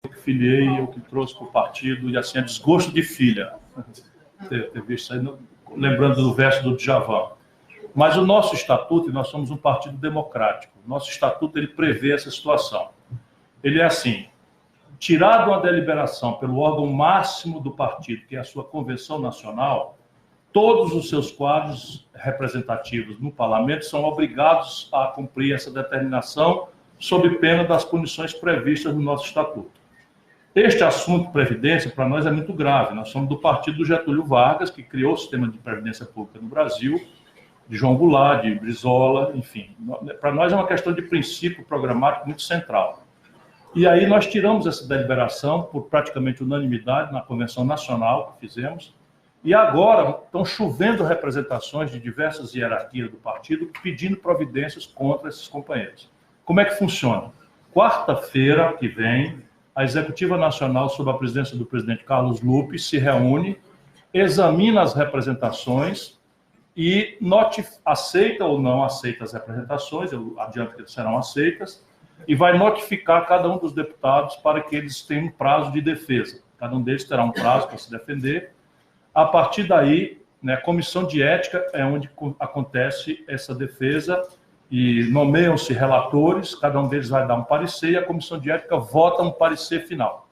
que filiei, eu que trouxe para o partido, e assim, é desgosto de filha ter visto isso aí, lembrando do verso do Djavan. Mas o nosso estatuto, e nós somos um partido democrático, o nosso estatuto ele prevê essa situação. Ele é assim: tirado uma deliberação pelo órgão máximo do partido, que é a sua convenção nacional, todos os seus quadros representativos no parlamento são obrigados a cumprir essa determinação sob pena das punições previstas no nosso estatuto. Este assunto, previdência, para nós é muito grave. Nós somos do partido do Getúlio Vargas, que criou o sistema de previdência pública no Brasil, de João Goulart, de Brizola, enfim. Para nós é uma questão de princípio programático muito central. E aí nós tiramos essa deliberação por praticamente unanimidade na Convenção Nacional que fizemos, e agora estão chovendo representações de diversas hierarquias do partido pedindo providências contra esses companheiros. Como é que funciona? Quarta-feira que vem, a Executiva Nacional, sob a presidência do presidente Carlos Lupe, se reúne, examina as representações e aceita ou não aceita as representações, eu adianto que serão aceitas, e vai notificar cada um dos deputados para que eles tenham um prazo de defesa. Cada um deles terá um prazo para se defender. A partir daí, né, a comissão de ética é onde acontece essa defesa e nomeiam-se relatores, cada um deles vai dar um parecer e a comissão de ética vota um parecer final.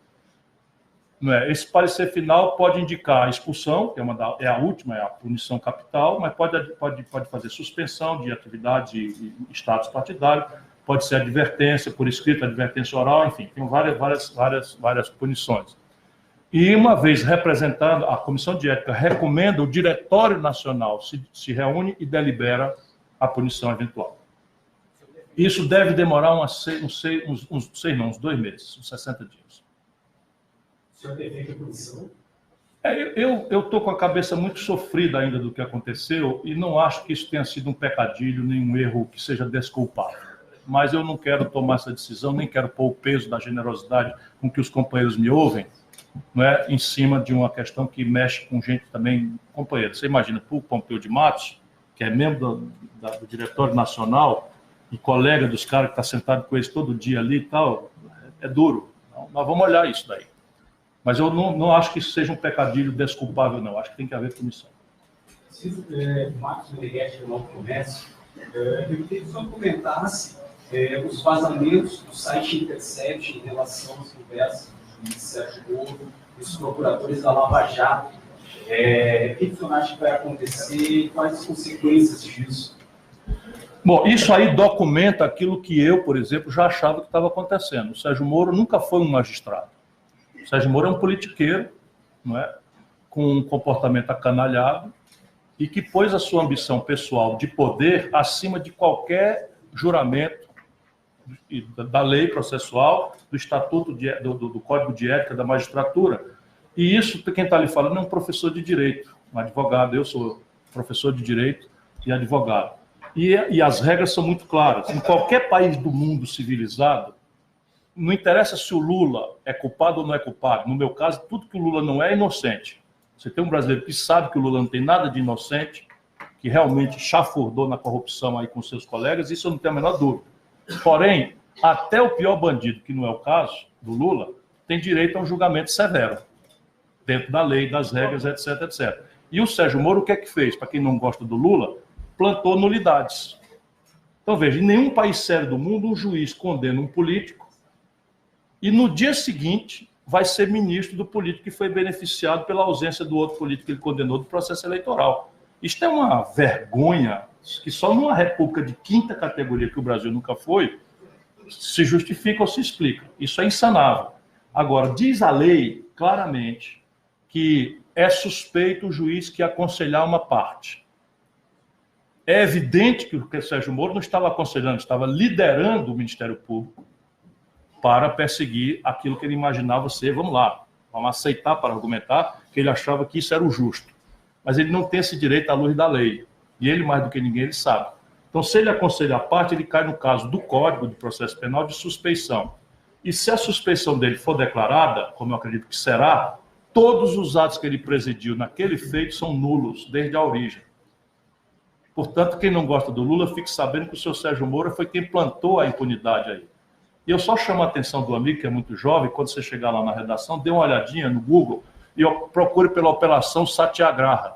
Esse parecer final pode indicar a expulsão, que é a última, é a punição capital, mas pode fazer suspensão de atividade e status partidário, pode ser advertência por escrito, advertência oral, enfim, tem várias punições. E uma vez representada, a comissão de ética recomenda, o Diretório Nacional se reúne e delibera a punição eventual. Isso deve demorar uns 2 meses, uns 60 dias. O senhor tem feito a punição? Eu estou com a cabeça muito sofrida ainda do que aconteceu e não acho que isso tenha sido um pecadilho, nem um erro que seja desculpável. Mas eu não quero tomar essa decisão, nem quero pôr o peso da generosidade com que os companheiros me ouvem, não é, em cima de uma questão que mexe com gente também, companheiro. Você imagina, o Pompeu de Matos, que é membro do Diretório Nacional e colega dos caras que está sentado com eles todo dia ali e tal, é duro. Não, nós vamos olhar isso daí. Mas eu não acho que isso seja um pecadilho desculpável, não. Acho que tem que haver punição. Marcos Meneghetti, do Novo Comércio, eu queria que o senhor comentasse os vazamentos do site Intercept em relação às conversas de Sérgio Moro e os procuradores da Lava Jato. O que o senhor acha que vai acontecer e quais as consequências disso? Bom, isso aí documenta aquilo que eu, por exemplo, já achava que estava acontecendo. O Sérgio Moro nunca foi um magistrado. O Sérgio Moro é um politiqueiro, não é? Com um comportamento acanalhado e que pôs a sua ambição pessoal de poder acima de qualquer juramento da lei processual, do estatuto, do Código de Ética da magistratura. E isso, quem está ali falando, é um professor de direito, um advogado. Eu sou professor de direito e advogado. E as regras são muito claras. Em qualquer país do mundo civilizado, não interessa se o Lula é culpado ou não é culpado. No meu caso, tudo que o Lula não é inocente. Você tem um brasileiro que sabe que o Lula não tem nada de inocente, que realmente chafurdou na corrupção aí com seus colegas, isso eu não tenho a menor dúvida. Porém, até o pior bandido, que não é o caso do Lula, tem direito a um julgamento severo, dentro da lei, das regras, etc, etc. E o Sérgio Moro, o que é que fez? Para quem não gosta do Lula, plantou nulidades. Então, veja, em nenhum país sério do mundo, um juiz condena um político e no dia seguinte vai ser ministro do político que foi beneficiado pela ausência do outro político que ele condenou do processo eleitoral. Isto é uma vergonha que só numa república de quinta categoria, que o Brasil nunca foi, se justifica ou se explica. Isso é insanável. Agora, diz a lei claramente que é suspeito o juiz que aconselhar uma parte. É evidente que o Sérgio Moro não estava aconselhando, estava liderando o Ministério Público para perseguir aquilo que ele imaginava ser, vamos aceitar para argumentar, que ele achava que isso era o justo. Mas ele não tem esse direito à luz da lei. E ele, mais do que ninguém, ele sabe. Então, se ele aconselha a parte, ele cai no caso do Código de Processo Penal de suspeição. E se a suspeição dele for declarada, como eu acredito que será, todos os atos que ele presidiu naquele feito são nulos, desde a origem. Portanto, quem não gosta do Lula, fique sabendo que o seu Sérgio Moro foi quem plantou a impunidade aí. E eu só chamo a atenção do amigo, que é muito jovem, quando você chegar lá na redação, dê uma olhadinha no Google e procure pela Operação Satyagraha.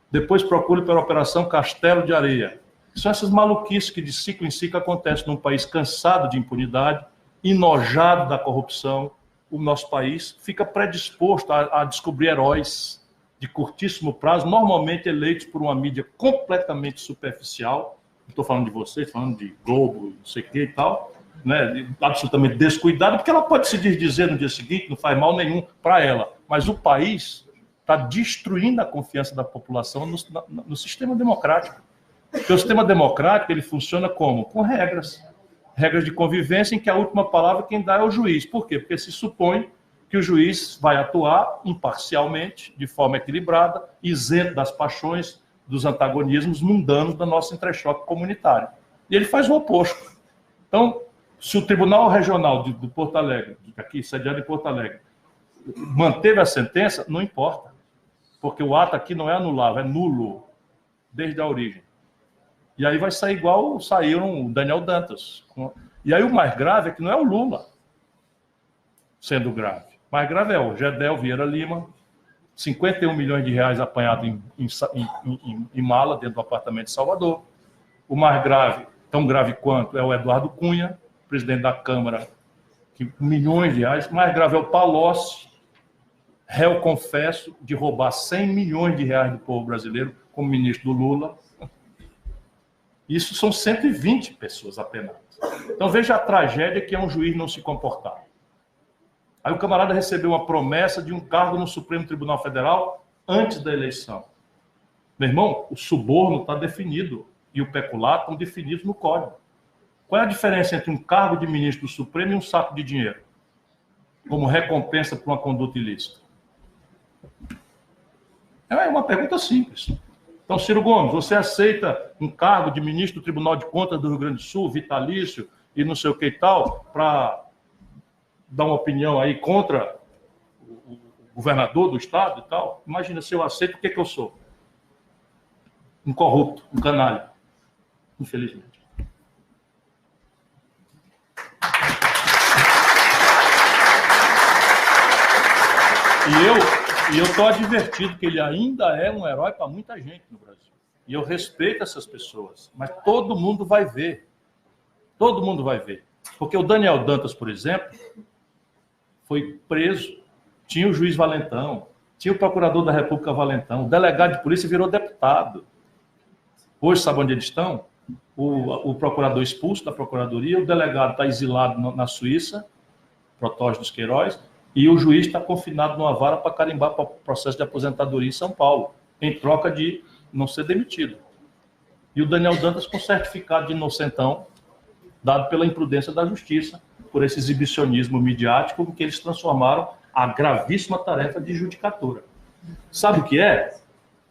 Depois procure pela Operação Castelo de Areia. São essas maluquices que de ciclo em ciclo acontecem num país cansado de impunidade, enojado da corrupção. O nosso país fica predisposto a descobrir heróis de curtíssimo prazo, normalmente eleitos por uma mídia completamente superficial. Não estou falando de vocês, estou falando de Globo, não sei o que e tal, né? Absolutamente descuidado, porque ela pode se dizer no dia seguinte, não faz mal nenhum para ela. Mas o país está destruindo a confiança da população no sistema democrático. Porque o sistema democrático ele funciona como? Com regras. Regras de convivência em que a última palavra quem dá é o juiz. Por quê? Porque se supõe que o juiz vai atuar imparcialmente, de forma equilibrada, isento das paixões, dos antagonismos mundanos da nossa entrechoque comunitário. E ele faz o oposto. Então, se o Tribunal Regional de Porto Alegre, aqui sediado em Porto Alegre, manteve a sentença, não importa. Porque o ato aqui não é anulável, é nulo, desde a origem. E aí vai sair igual saíram o Daniel Dantas. E aí o mais grave é que não é o Lula sendo grave. O mais grave é o Gedel Vieira Lima, 51 milhões de reais apanhado em mala dentro do apartamento de Salvador. O mais grave, tão grave quanto, é o Eduardo Cunha, presidente da Câmara, que milhões de reais. O mais grave é o Palocci, réu confesso de roubar 100 milhões de reais do povo brasileiro como ministro do Lula. Isso são 120 pessoas apenas. Então veja a tragédia que é um juiz não se comportar. Aí o camarada recebeu uma promessa de um cargo no Supremo Tribunal Federal antes da eleição. Meu irmão, o suborno está definido e o peculato estão definidos no código. Qual é a diferença entre um cargo de ministro do Supremo e um saco de dinheiro? Como recompensa por uma conduta ilícita? É uma pergunta simples. Então, Ciro Gomes, você aceita um cargo de ministro do Tribunal de Contas do Rio Grande do Sul, vitalício e não sei o que e tal, para dar uma opinião aí contra o governador do estado e tal? Imagina, se eu aceito, o que eu sou? Um corrupto, um canalha. Infelizmente. E eu estou advertido que ele ainda é um herói para muita gente no Brasil. E eu respeito essas pessoas. Mas todo mundo vai ver. Todo mundo vai ver. Porque o Daniel Dantas, por exemplo, foi preso. Tinha o juiz Valentão. Tinha o procurador da República Valentão. O delegado de polícia virou deputado. Hoje, sabe onde eles estão? O procurador expulso da procuradoria. O delegado está exilado na Suíça, Protógenes Queiroz. E o juiz está confinado numa vara para carimbar para o processo de aposentadoria em São Paulo, em troca de não ser demitido. E o Daniel Dantas com certificado de inocentão, dado pela imprudência da justiça, por esse exibicionismo midiático em que eles transformaram a gravíssima tarefa de judicatura. Sabe o que é?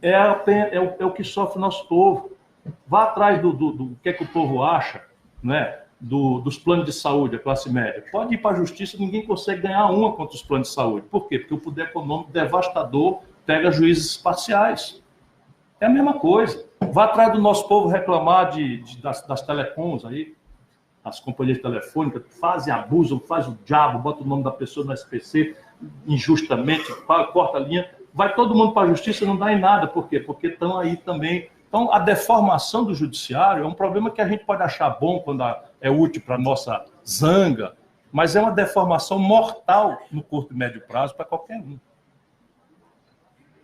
É o que sofre o nosso povo. Vá atrás do que é que o povo acha, né? Dos planos de saúde, a classe média. Pode ir para a justiça, ninguém consegue ganhar uma contra os planos de saúde. Por quê? Porque o poder econômico devastador pega juízes parciais. É a mesma coisa. Vá atrás do nosso povo reclamar das telecoms aí, as companhias telefônicas, fazem, abusam, fazem o diabo, bota o nome da pessoa no SPC, injustamente, corta a linha. Vai todo mundo para a justiça e não dá em nada. Por quê? Porque estão aí também. Então, a deformação do judiciário é um problema que a gente pode achar bom quando é útil para a nossa zanga, mas é uma deformação mortal no curto e médio prazo para qualquer um.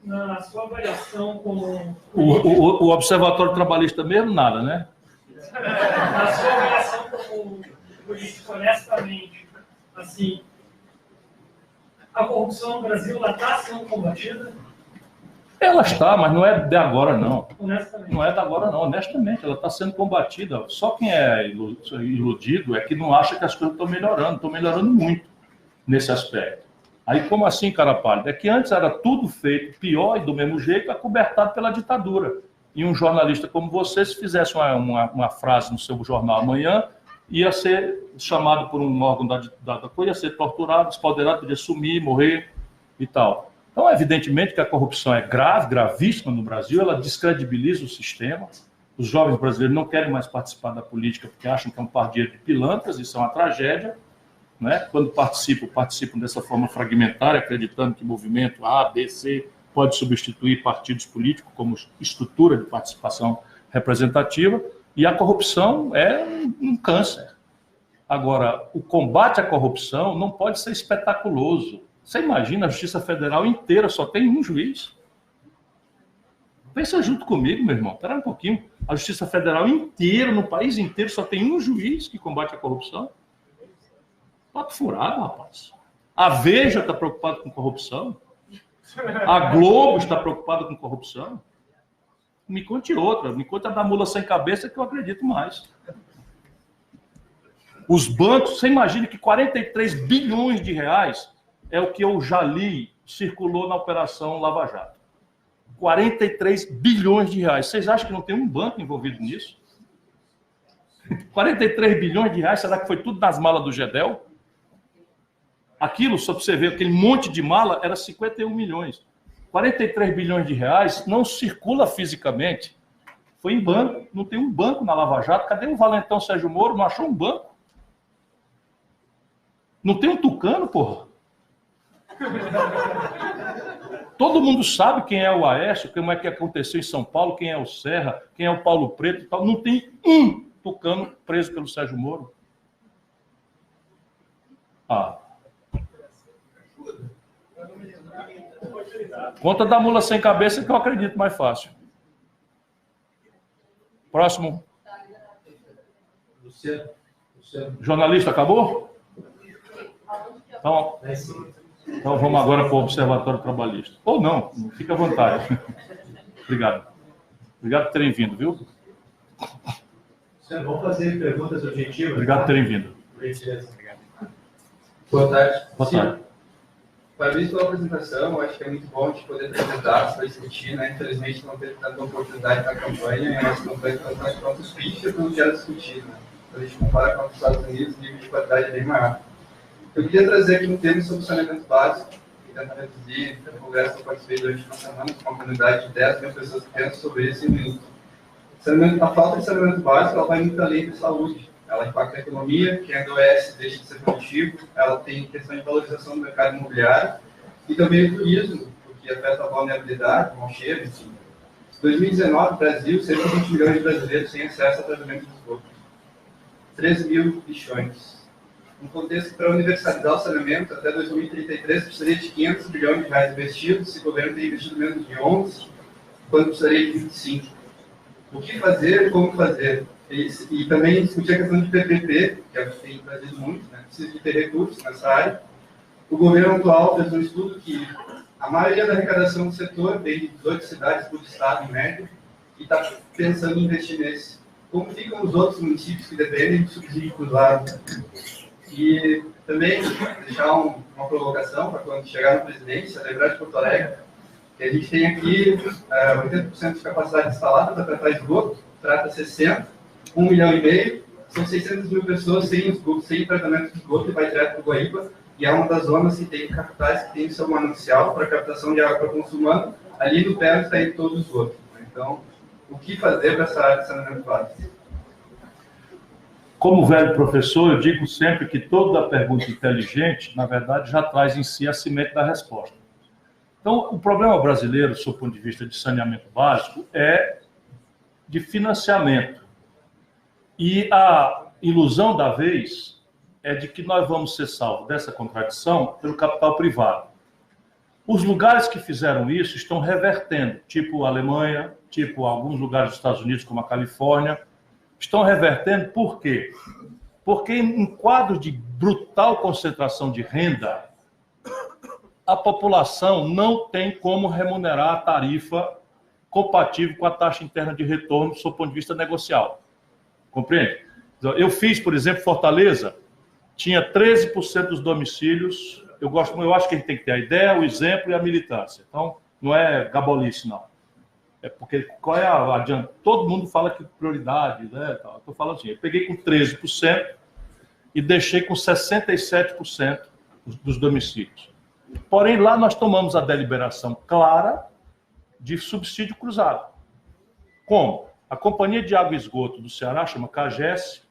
Na sua avaliação como... O Observatório Trabalhista mesmo, nada, né? Na sua avaliação como político, honestamente, assim, a corrupção no Brasil está sendo combatida? Ela está, mas não é de agora, não. Honestamente. Não é de agora, não. Honestamente, ela está sendo combatida. Só quem é iludido é que não acha que as coisas estão melhorando. Estão melhorando muito nesse aspecto. Aí, como assim, cara pálido? É que antes era tudo feito pior e do mesmo jeito, acobertado pela ditadura. E um jornalista como você, se fizesse uma frase no seu jornal amanhã, ia ser chamado por um órgão da coisa, ia ser torturado, espoderado, podia sumir, morrer e tal. Então, evidentemente que a corrupção é grave, gravíssima no Brasil, ela descredibiliza o sistema, Os jovens brasileiros não querem mais participar da política porque acham que é um pardieiro de pilantras, isso é uma tragédia. Né? Quando participam dessa forma fragmentária, acreditando que movimento A, B, C pode substituir partidos políticos como estrutura de participação representativa, e a corrupção é um câncer. Agora, o combate à corrupção não pode ser espetaculoso. Você imagina, a Justiça Federal inteira só tem um juiz? Pensa junto comigo, meu irmão. Espera um pouquinho. A Justiça Federal inteira, no país inteiro, só tem um juiz que combate a corrupção? Papo furado, rapaz. A Veja está preocupada com corrupção? A Globo está preocupada com corrupção? Me conte outra. Me conte a da mula sem cabeça que eu acredito mais. Os bancos, você imagina que 43 bilhões de reais é o que eu já li, circulou na Operação Lava Jato. 43 bilhões de reais. Vocês acham que não tem um banco envolvido nisso? 43 bilhões de reais, será que foi tudo nas malas do Gedel? Aquilo, só para você ver, aquele monte de mala era 51 milhões. 43 bilhões de reais não circula fisicamente. Foi em banco. Não tem um banco na Lava Jato. Cadê o Valentão Sérgio Moro? Não achou um banco? Não tem um tucano, porra? Todo mundo sabe quem é o Aécio, como é que aconteceu em São Paulo, quem é o Serra, quem é o Paulo Preto e tal. Não tem um tucano preso pelo Sérgio Moro. Conta da mula sem cabeça que eu acredito mais fácil. Próximo. Jornalista, acabou? Então vamos agora para o Observatório Trabalhista. Ou não, fica à vontade. Obrigado. Obrigado por terem vindo, viu? Vamos fazer perguntas objetivas. Obrigado por terem vindo. Boa tarde. Boa tarde. Parabéns pela apresentação, eu acho que é muito bom de poder ter dados para discutir, né? Infelizmente não teve tanta oportunidade na campanha, e a nossa campanha está mais pronta os pitches para já discutir, né? Quando a gente compara com os Estados Unidos, o nível de qualidade é bem maior. Eu queria trazer aqui um tema sobre saneamento básico, que tenta reduzir, no congresso que eu participei durante uma semana, com uma comunidade de 10 mil pessoas que pensam sobre isso em um minuto. A falta de saneamento básico, ela vai muito além da saúde. Ela impacta a economia, que a DOS deixa de ser produtivo, ela tem questão de valorização do mercado imobiliário e também o turismo, porque afeta a vulnerabilidade, mau cheiro, enfim. Em 2019, no Brasil, cerca de 20 milhões de brasileiros sem acesso a tratamento de esgoto. 3 mil lixões. No contexto, para universalizar o saneamento, até 2033 precisaria de 500 bilhões de reais investidos, se o governo tem investido menos de 11, quando precisaria de 25. O que fazer e como fazer? E também discutir a questão de PPP, que é o que tem trazido muito, né? Precisa de ter recursos nessa área. O governo atual fez um estudo que a maioria da arrecadação do setor vem de 18 cidades por estado, em média, e está pensando em investir nesse. Como ficam os outros municípios que dependem do subsídio cruzado? E também deixar uma provocação para quando chegar na presidência, lembrar de Porto Alegre, que a gente tem aqui 80% de capacidade instalada para tratar esgoto, trata 60%, 1,5 milhão, são 600 mil pessoas sem esgoto, sem tratamento de esgoto e vai direto para o Guaíba, e é uma das zonas que tem capitais que tem o seu manancial para captação de água para consumo humano, ali no pé está aí todo o esgoto. Então, o que fazer para essa área de saneamento básico? Como velho professor, eu digo sempre que toda pergunta inteligente, na verdade, já traz em si a semente da resposta. Então, o problema brasileiro, do ponto de vista de saneamento básico, é de financiamento. E a ilusão da vez é de que nós vamos ser salvos dessa contradição pelo capital privado. Os lugares que fizeram isso estão revertendo, tipo a Alemanha, tipo alguns lugares dos Estados Unidos, como a Califórnia, estão revertendo por quê? Porque em quadros de brutal concentração de renda, a população não tem como remunerar a tarifa compatível com a taxa interna de retorno do seu ponto de vista negocial. Compreende? Eu fiz, por exemplo, Fortaleza, tinha 13% dos domicílios. Eu acho que a gente tem que ter a ideia, o exemplo e a militância. Então, não é gabolice, não. É porque qual é a adianta? Todo mundo fala que prioridade, né? Estou falando assim, eu peguei com 13% e deixei com 67% dos domicílios. Porém, lá nós tomamos a deliberação clara de subsídio cruzado. Como? A Companhia de Água e Esgoto do Ceará, chama CAGES,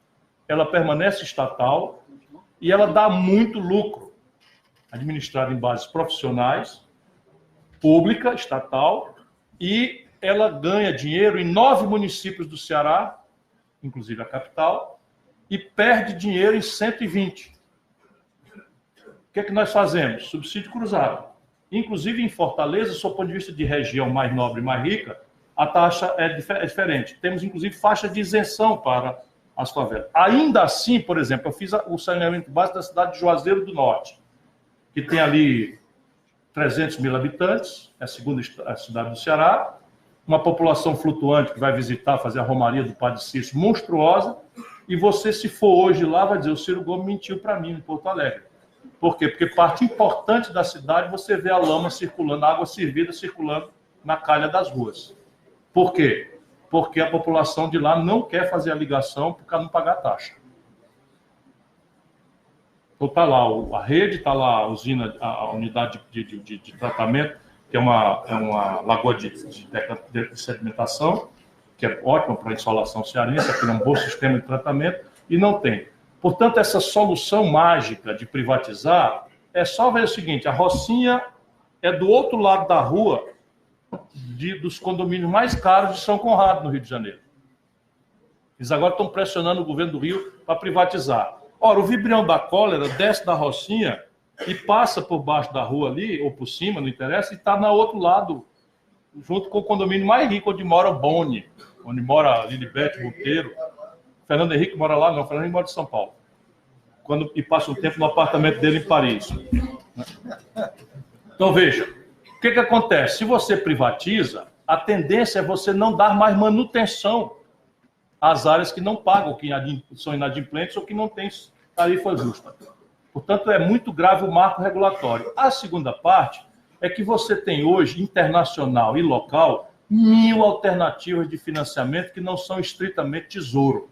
ela permanece estatal e ela dá muito lucro, administrada em bases profissionais, pública, estatal, e ela ganha dinheiro em 9 municípios do Ceará, inclusive a capital, e perde dinheiro em 120. O que é que nós fazemos? Subsídio cruzado. Inclusive em Fortaleza, sob o ponto de vista de região mais nobre e mais rica, a taxa é diferente. Temos, inclusive, faixa de isenção para as favelas. Ainda assim, por exemplo, eu fiz o saneamento básico da cidade de Juazeiro do Norte, que tem ali 300 mil habitantes, é a segunda cidade do Ceará, uma população flutuante que vai visitar, fazer a romaria do Padre Cícero, monstruosa, e você, se for hoje lá, vai dizer, o Ciro Gomes mentiu para mim, em Porto Alegre. Por quê? Porque parte importante da cidade, você vê a lama circulando, a água servida circulando na calha das ruas. Por quê? Porque a população de lá não quer fazer a ligação para não pagar a taxa. Então está lá a rede, está lá a usina, a unidade de tratamento, que é uma lagoa de sedimentação, que é ótima para a insolação cearense, aqui é um bom sistema de tratamento, e não tem. Portanto, essa solução mágica de privatizar é só ver o seguinte, a Rocinha é do outro lado da rua dos condomínios mais caros de São Conrado, no Rio de Janeiro. Eles agora estão pressionando o governo do Rio para privatizar. Ora, o Vibrião da Cólera desce da Rocinha e passa por baixo da rua ali, ou por cima, não interessa, e está no outro lado, junto com o condomínio mais rico, onde mora o Boni, onde mora Lilibete Monteiro. Fernando Henrique mora lá? Não, Fernando Henrique mora em São Paulo. E passa um tempo no apartamento dele em Paris. Então, veja, o que acontece? Se você privatiza, a tendência é você não dar mais manutenção às áreas que não pagam, que são inadimplentes ou que não têm tarifa justa. Portanto, é muito grave o marco regulatório. A segunda parte é que você tem hoje, internacional e local, 1000 alternativas de financiamento que não são estritamente tesouro.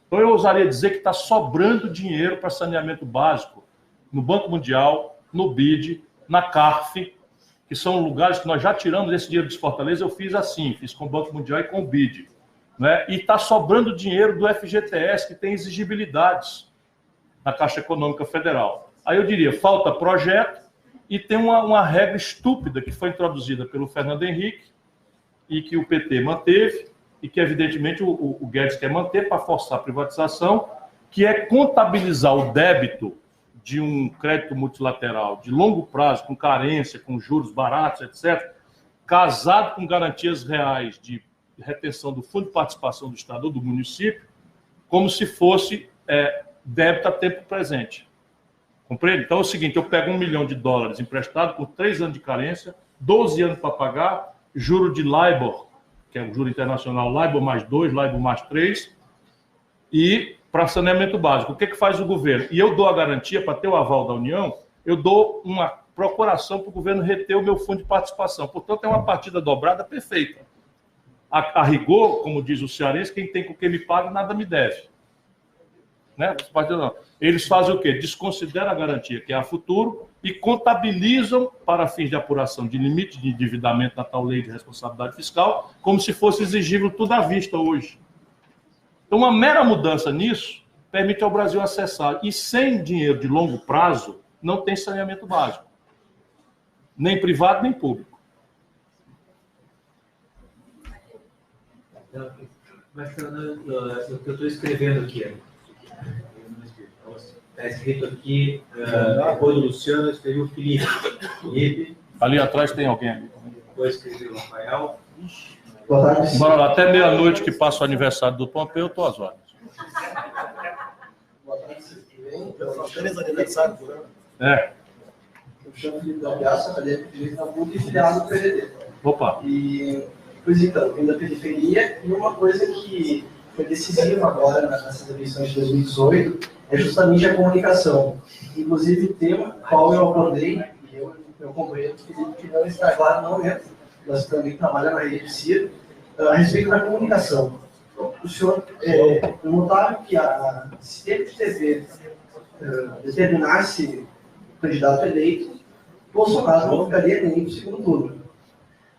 Então, eu ousaria dizer que está sobrando dinheiro para saneamento básico no Banco Mundial, no BID, na CARF, que são lugares que nós já tiramos esse dinheiro de Fortaleza. Eu fiz assim, fiz com o Banco Mundial e com o BID. Né? E está sobrando dinheiro do FGTS, que tem exigibilidades na Caixa Econômica Federal. Aí eu diria, falta projeto e tem uma regra estúpida que foi introduzida pelo Fernando Henrique e que o PT manteve, e que, evidentemente, o Guedes quer manter para forçar a privatização, que é contabilizar o débito de um crédito multilateral de longo prazo, com carência, com juros baratos, etc., casado com garantias reais de retenção do Fundo de Participação do Estado ou do município, como se fosse débito a tempo presente. Compreende? Então é o seguinte, eu pego $1 milhão emprestado por 3 anos de carência, 12 anos para pagar, juro de LIBOR, que é o juro internacional, LIBOR mais 2, LIBOR mais 3, e para saneamento básico. O que faz o governo? E eu dou a garantia, para ter o aval da União, eu dou uma procuração para o governo reter o meu fundo de participação. Portanto, é uma partida dobrada perfeita. A rigor, como diz o cearense, quem tem com quem me paga, nada me deve. Né? Eles fazem o quê? Desconsideram a garantia, que é a futuro, e contabilizam para fins de apuração de limite de endividamento na tal lei de responsabilidade fiscal, como se fosse exigível tudo à vista hoje. Então, uma mera mudança nisso permite ao Brasil acessar. E sem dinheiro de longo prazo, não tem saneamento básico. Nem privado, nem público. Mas, Fernando, o que eu estou escrevendo aqui, está escrito aqui, depois do Luciano, eu escrevi o Felipe. Ali atrás tem alguém ali. Depois escrevi o Rafael. Boa tarde. Bora lá, até meia-noite que passa o aniversário do Pompeu, eu estou às horas. Boa tarde, feliz aniversário do ano. Eu chamo Felipe da Piaça, acadêmico de Direito da PUC e filiado do PDT. Opa! E, pois então, vim da periferia, e uma coisa que foi decisiva agora nessas eleições de 2018 é justamente a comunicação. Inclusive o tema qual eu abordei, e eu e meu companheiro Felipe, que não está claro no momento, nós também trabalhamos na rede CIR, a respeito da comunicação. O senhor notaram que a sistema de TV determinasse o candidato eleito, Bolsonaro não ficaria nem para o segundo turno.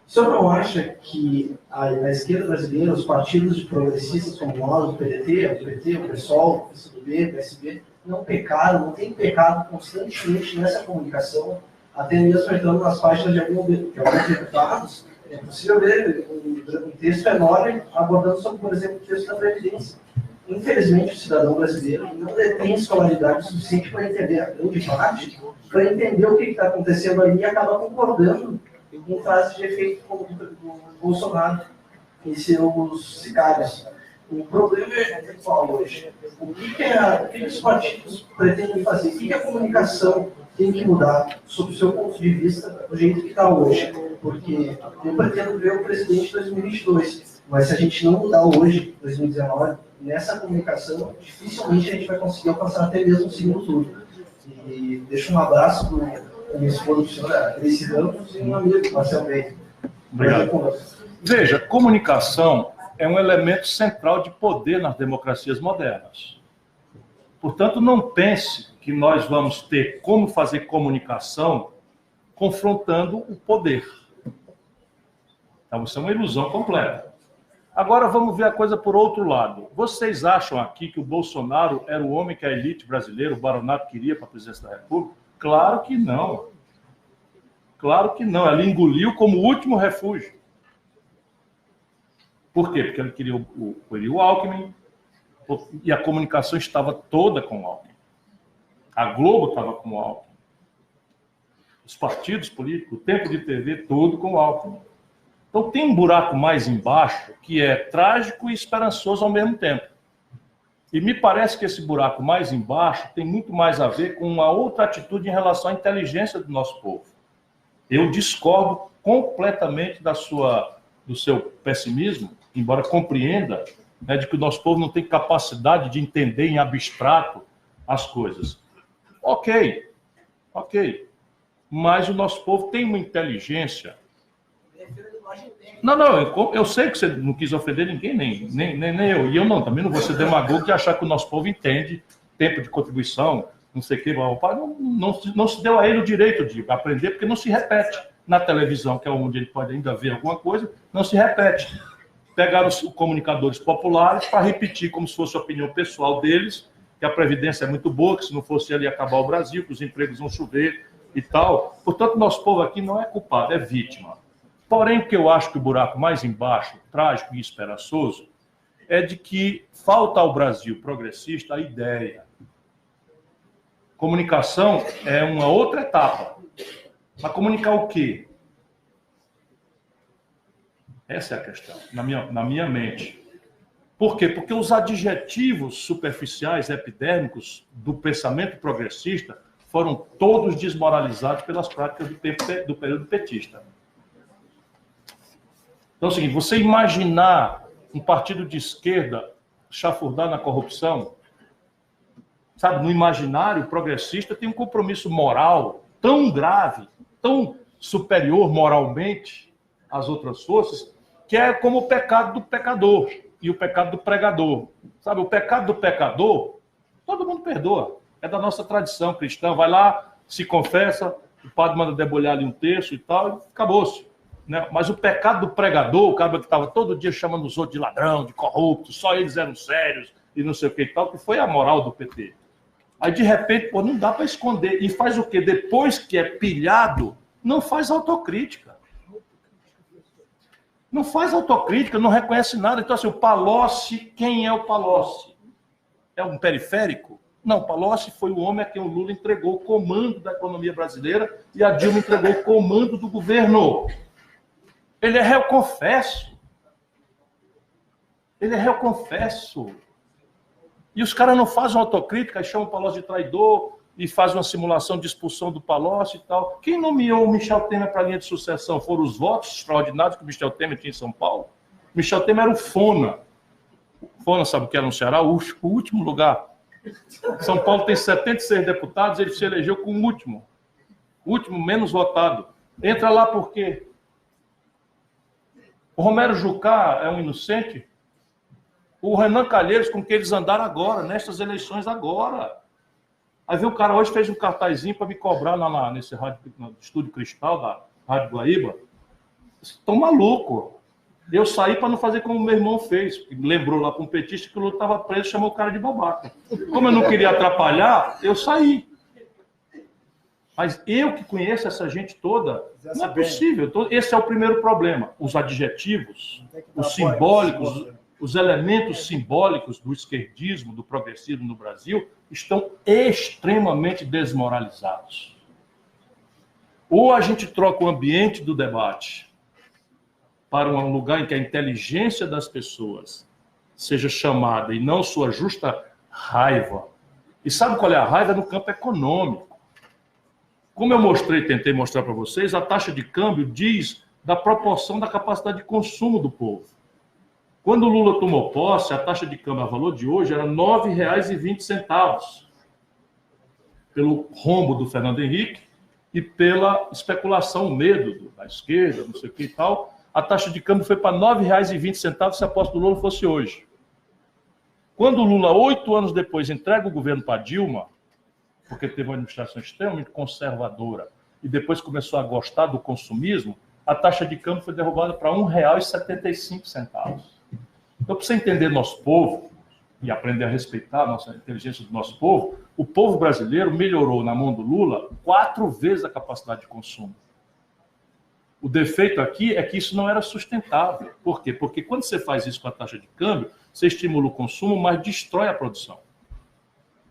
O senhor não acha que a esquerda brasileira, os partidos de progressistas como nós, o PDT, o PSOL, o PCdoB, o PSB, não pecaram, não têm pecado constantemente nessa comunicação, até mesmo entrando nas páginas de alguns deputados? É possível ver um texto enorme abordando sobre, por exemplo, o texto da Previdência. Infelizmente, o cidadão brasileiro não detém escolaridade suficiente para entender a grande parte, para entender o que está acontecendo ali e acaba concordando em frases de efeito como do Bolsonaro e seus sicários. O problema é qual hoje? O que os partidos pretendem fazer? O que a comunicação tem que mudar, sob o seu ponto de vista, do jeito que está hoje? Porque eu pretendo ver o presidente de 2022, mas se a gente não mudar hoje, 2019, nessa comunicação, dificilmente a gente vai conseguir alcançar até mesmo o segundo turno. E deixo um abraço para a minha esposa, do senhor Grace Ramos, e um amigo, Marcelo Bey. Obrigado. Veja, comunicação é um elemento central de poder nas democracias modernas. Portanto, não pense que nós vamos ter como fazer comunicação confrontando o poder. Então, isso é uma ilusão completa. Agora, vamos ver a coisa por outro lado. Vocês acham aqui que o Bolsonaro era o homem que a elite brasileira, o baronato, queria para a presidência da República? Claro que não. Claro que não. Ela engoliu como último refúgio. Por quê? Porque ele queria o Alckmin e a comunicação estava toda com o Alckmin. A Globo estava com o Alckmin. Os partidos políticos, o tempo de TV, todo com o Alckmin. Então tem um buraco mais embaixo que é trágico e esperançoso ao mesmo tempo. E me parece que esse buraco mais embaixo tem muito mais a ver com uma outra atitude em relação à inteligência do nosso povo. Eu discordo completamente do seu pessimismo, embora compreenda, né, de que o nosso povo não tem capacidade de entender em abstrato as coisas. Ok. Mas o nosso povo tem uma inteligência. Não, eu sei que você não quis ofender ninguém, nem eu. E eu não, também não vou ser demagogo de achar que o nosso povo entende tempo de contribuição, não sei o que. Não se deu a ele o direito de aprender, porque não se repete. Na televisão, que é onde ele pode ainda ver alguma coisa, não se repete. Pegaram os comunicadores populares para repetir como se fosse a opinião pessoal deles, que a Previdência é muito boa, que se não fosse ele ia acabar o Brasil, que os empregos vão chover e tal. Portanto, nosso povo aqui não é culpado, é vítima. Porém, o que eu acho que o buraco mais embaixo, trágico e esperançoso, é de que falta ao Brasil progressista a ideia. Comunicação é uma outra etapa. Mas comunicar o quê? Essa é a questão, na minha mente. Por quê? Porque os adjetivos superficiais, epidérmicos do pensamento progressista foram todos desmoralizados pelas práticas do período petista. Então, é o seguinte, você imaginar um partido de esquerda chafurdar na corrupção, sabe, no imaginário progressista tem um compromisso moral tão grave, tão superior moralmente às outras forças, que é como o pecado do pecador e o pecado do pregador. Sabe, o pecado do pecador, todo mundo perdoa. É da nossa tradição cristã. Vai lá, se confessa, o padre manda debulhar ali um texto e tal, e acabou-se. Né? Mas o pecado do pregador, o cara que estava todo dia chamando os outros de ladrão, de corrupto, só eles eram sérios e não sei o que e tal, que foi a moral do PT. Aí, de repente, não dá para esconder. E faz o quê? Depois que é pilhado, não faz autocrítica. Não faz autocrítica, não reconhece nada. Então, assim, o Palocci, quem é o Palocci? É um periférico? Não, o Palocci foi o homem a quem o Lula entregou o comando da economia brasileira e a Dilma entregou o comando do governo. Ele é réu confesso. Ele é réu confesso. E os caras não fazem autocrítica, chamam o Palocci de traidor e fazem uma simulação de expulsão do Palocci e tal. Quem nomeou o Michel Temer para a linha de sucessão foram os votos extraordinários que o Michel Temer tinha em São Paulo. O Michel Temer era o Fona. O Fona, sabe o que era no Ceará? O último lugar. São Paulo tem 76 deputados, ele se elegeu com o último menos votado. Entra lá por quê? O Romero Jucá é um inocente? O Renan Calheiros, com que eles andaram agora, nestas eleições agora. Aí veio o cara hoje, fez um cartazinho para me cobrar nesse rádio, no Estúdio Cristal da Rádio Guaíba. estão malucos. Eu saí para não fazer como meu irmão fez. Lembrou lá para um petista que o Lula estava preso, chamou o cara de babaca. Como eu não queria atrapalhar, eu saí. Mas eu que conheço essa gente toda, não é possível. Esse é o primeiro problema. Os adjetivos, os simbólicos, os elementos simbólicos do esquerdismo, do progressismo no Brasil, estão extremamente desmoralizados. Ou a gente troca o ambiente do debate para um lugar em que a inteligência das pessoas seja chamada e não sua justa raiva. E sabe qual é a raiva? No campo econômico. Como eu tentei mostrar para vocês, a taxa de câmbio diz da proporção da capacidade de consumo do povo. Quando o Lula tomou posse, a taxa de câmbio a valor de hoje era R$ 9,20. Pelo rombo do Fernando Henrique e pela especulação, o medo da esquerda, não sei o que e tal, a taxa de câmbio foi para R$ 9,20 se a posse do Lula fosse hoje. Quando o Lula, 8 anos depois, entrega o governo para Dilma, porque teve uma administração extremamente conservadora e depois começou a gostar do consumismo, a taxa de câmbio foi derrubada para R$ 1,75. Então, para você entender nosso povo e aprender a respeitar a nossa inteligência do nosso povo, o povo brasileiro melhorou na mão do Lula 4 vezes a capacidade de consumo. O defeito aqui é que isso não era sustentável. Por quê? Porque quando você faz isso com a taxa de câmbio, você estimula o consumo, mas destrói a produção.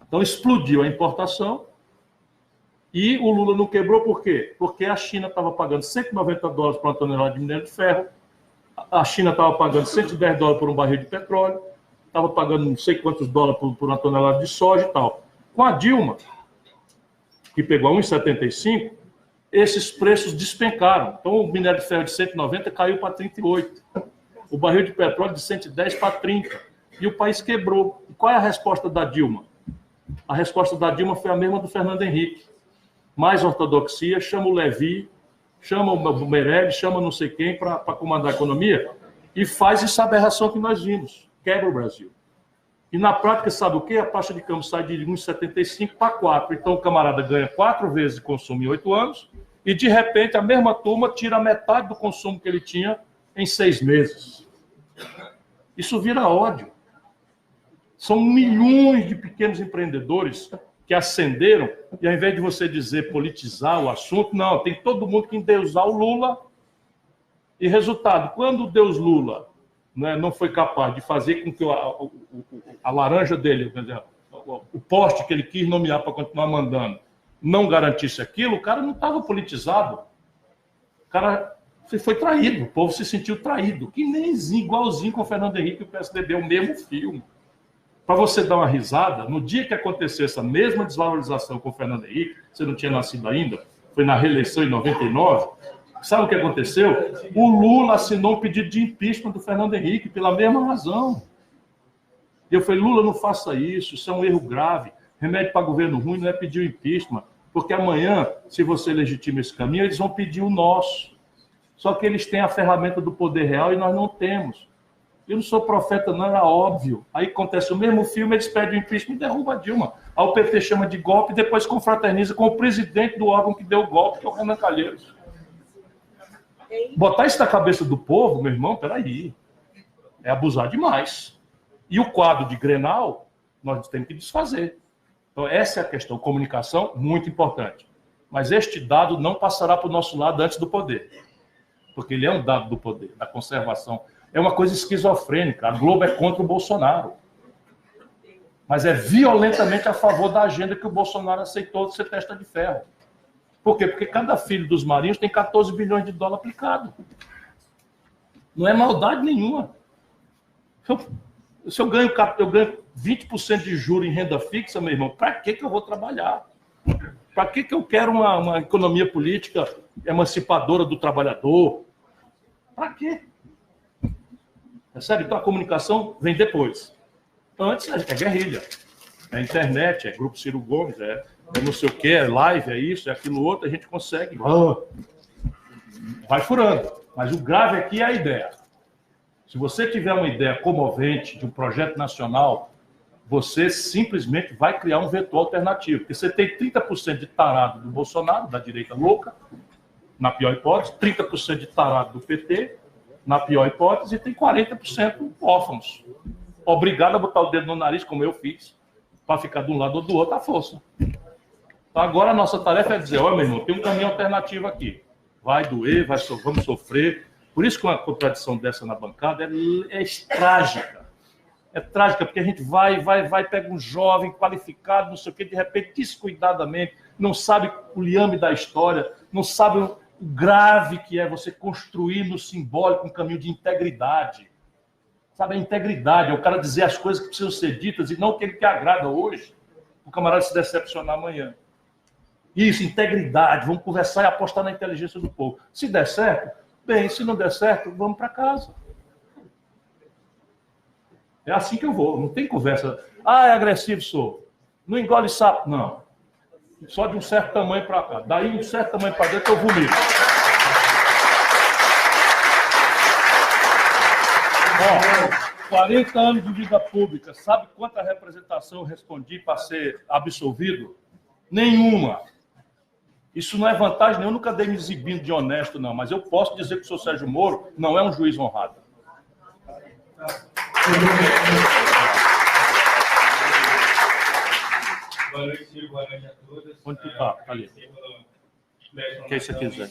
Então, explodiu a importação e o Lula não quebrou por quê? Porque a China estava pagando $190 por uma tonelada de minério de ferro, a China estava pagando $110 por um barril de petróleo, estava pagando não sei quantos dólares por uma tonelada de soja e tal. Com a Dilma, que pegou a 1,75, esses preços despencaram. Então, o minério de ferro de 190 caiu para 38. O barril de petróleo de 110 para 30. E o país quebrou. E qual é a resposta da Dilma? A resposta da Dilma foi a mesma do Fernando Henrique. Mais ortodoxia, chama o Levi, chama o Meirelles, chama não sei quem para comandar a economia e faz essa aberração que nós vimos. Quebra o Brasil. E na prática, sabe o quê? A taxa de câmbio sai de 1,75 para 4. Então o camarada ganha 4 vezes de consumo em 8 anos e, de repente, a mesma turma tira metade do consumo que ele tinha em 6 meses. Isso vira ódio. São milhões de pequenos empreendedores que ascenderam e, ao invés de você dizer politizar o assunto, não, tem todo mundo que endeusar o Lula. E resultado, quando o Deus Lula não foi capaz de fazer com que a laranja dele, o poste que ele quis nomear para continuar mandando, não garantisse aquilo, o cara não estava politizado. O cara foi traído, o povo se sentiu traído. Que nem igualzinho com o Fernando Henrique e o PSDB, o mesmo filme. Para você dar uma risada, no dia que aconteceu essa mesma desvalorização com o Fernando Henrique, você não tinha nascido ainda, foi na reeleição em 99, sabe o que aconteceu? O Lula assinou um pedido de impeachment do Fernando Henrique pela mesma razão. E eu falei, Lula, não faça isso é um erro grave. Remédio para governo ruim não é pedir o impeachment, porque amanhã, se você legitima esse caminho, eles vão pedir o nosso. Só que eles têm a ferramenta do poder real e nós não temos. Eu não sou profeta, não, era óbvio. Aí acontece o mesmo filme, eles pedem o impeachment e derrubam a Dilma. Aí o PT chama de golpe e depois confraterniza com o presidente do órgão que deu o golpe, que é o Renan Calheiros. Botar isso na cabeça do povo, meu irmão, peraí, é abusar demais. E o quadro de Grenal, nós temos que desfazer. Então, essa é a questão. Comunicação, muito importante. Mas este dado não passará para o nosso lado antes do poder. Porque ele é um dado do poder, da conservação. É uma coisa esquizofrênica. A Globo é contra o Bolsonaro. Mas é violentamente a favor da agenda que o Bolsonaro aceitou de ser testa de ferro. Por quê? Porque cada filho dos marinhos tem 14 bilhões de dólares aplicado. Não é maldade nenhuma. Se eu ganho 20% de juros em renda fixa, meu irmão, para que eu vou trabalhar? Para que eu quero uma economia política emancipadora do trabalhador? Para quê? É sério? Então a comunicação vem depois. Antes é guerrilha. É internet, é Grupo Ciro Gomes, é não sei o que, é live, é isso, é aquilo outro, a gente consegue. Vai furando. Mas o grave aqui é a ideia. Se você tiver uma ideia comovente de um projeto nacional, você simplesmente vai criar um vetor alternativo. Porque você tem 30% de tarado do Bolsonaro, da direita louca, na pior hipótese, 30% de tarado do PT, na pior hipótese, e tem 40% órfãos. Obrigado a botar o dedo no nariz, como eu fiz, para ficar de um lado ou do outro à força. Então, agora a nossa tarefa é dizer, olha, meu irmão, tem um caminho alternativo aqui. Vai doer, vamos sofrer. Por isso que uma contradição dessa na bancada é trágica. É trágica, porque a gente vai, pega um jovem qualificado, não sei o quê, de repente, descuidadamente, não sabe o liame da história, não sabe o grave que é você construir no simbólico um caminho de integridade. Sabe, a integridade é o cara dizer as coisas que precisam ser ditas e não aquele que agrada hoje, o camarada se decepcionar amanhã. Isso, integridade, vamos conversar e apostar na inteligência do povo. Se der certo, bem, se não der certo, vamos para casa. É assim que eu vou, não tem conversa. Ah, é agressivo, sou. Não engole sapo, não. Só de um certo tamanho para cá. Daí, um certo tamanho para dentro, eu vomito. Ó, 40 anos de vida pública. Sabe quanta representação eu respondi para ser absolvido? Nenhuma. Isso não é vantagem nenhuma, eu nunca dei me exibindo de honesto, não. Mas eu posso dizer que o senhor Sérgio Moro não é um juiz honrado. Boa noite, Silvio. Boa noite a todos. Onde tu tá? Ali. O que é isso aqui, Zé?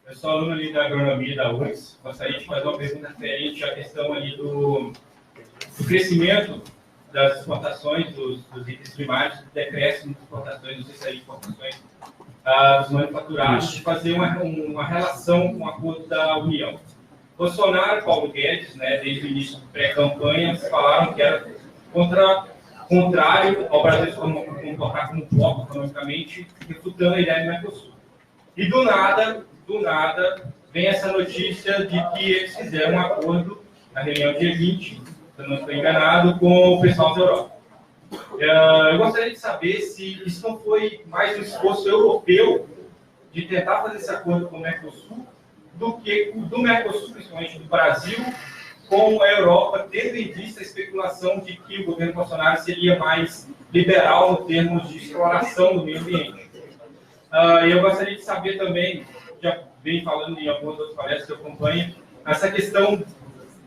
Eu sou aluno ali da agronomia da UFRGS. Gostaria de fazer uma pergunta referente à questão ali do crescimento das exportações dos itens primários, do decréscimo de exportações, não sei se é exportações dos manufaturados, de fazer uma relação com o acordo da União. Bolsonaro e Paulo Guedes, né, desde o início da pré-campanha, falaram que era contrário ao Brasil se comportar como bloco economicamente, refutando a ideia do Mercosul. E do nada, vem essa notícia de que eles fizeram um acordo na reunião G20, se eu não estou enganado, com o pessoal da Europa. Eu gostaria de saber se isso não foi mais um esforço europeu de tentar fazer esse acordo com o Mercosul do que o do Mercosul, principalmente do Brasil, com a Europa, tendo em vista a especulação de que o governo Bolsonaro seria mais liberal no termos de exploração do meio ambiente. Eu gostaria de saber também, já venho falando em algumas outras palestras que eu acompanho, essa questão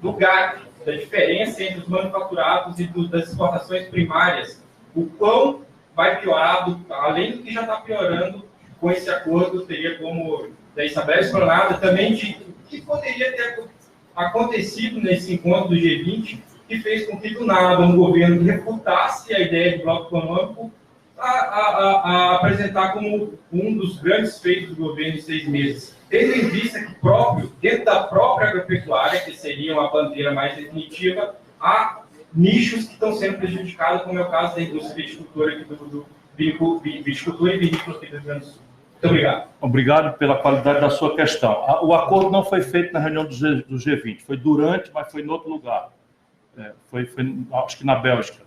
do gap, da diferença entre os manufaturados e das exportações primárias, o quão vai piorar, além do que já está piorando com esse acordo, teria como da Isabel explanada também de que poderia ter acontecido nesse encontro do G20, que fez com que do nada um governo refutasse a ideia de bloco econômico a apresentar como um dos grandes feitos do governo em 6 meses. Tendo em vista que dentro da própria agropecuária, que seria uma bandeira mais definitiva, há nichos que estão sendo prejudicados, como é o caso da indústria viticultora aqui do viticultura e vinícola aqui do Rio Grande do Sul. Muito obrigado. Obrigado pela qualidade da sua questão. O acordo não foi feito na reunião do G20, foi durante, mas foi em outro lugar. Foi acho que na Bélgica.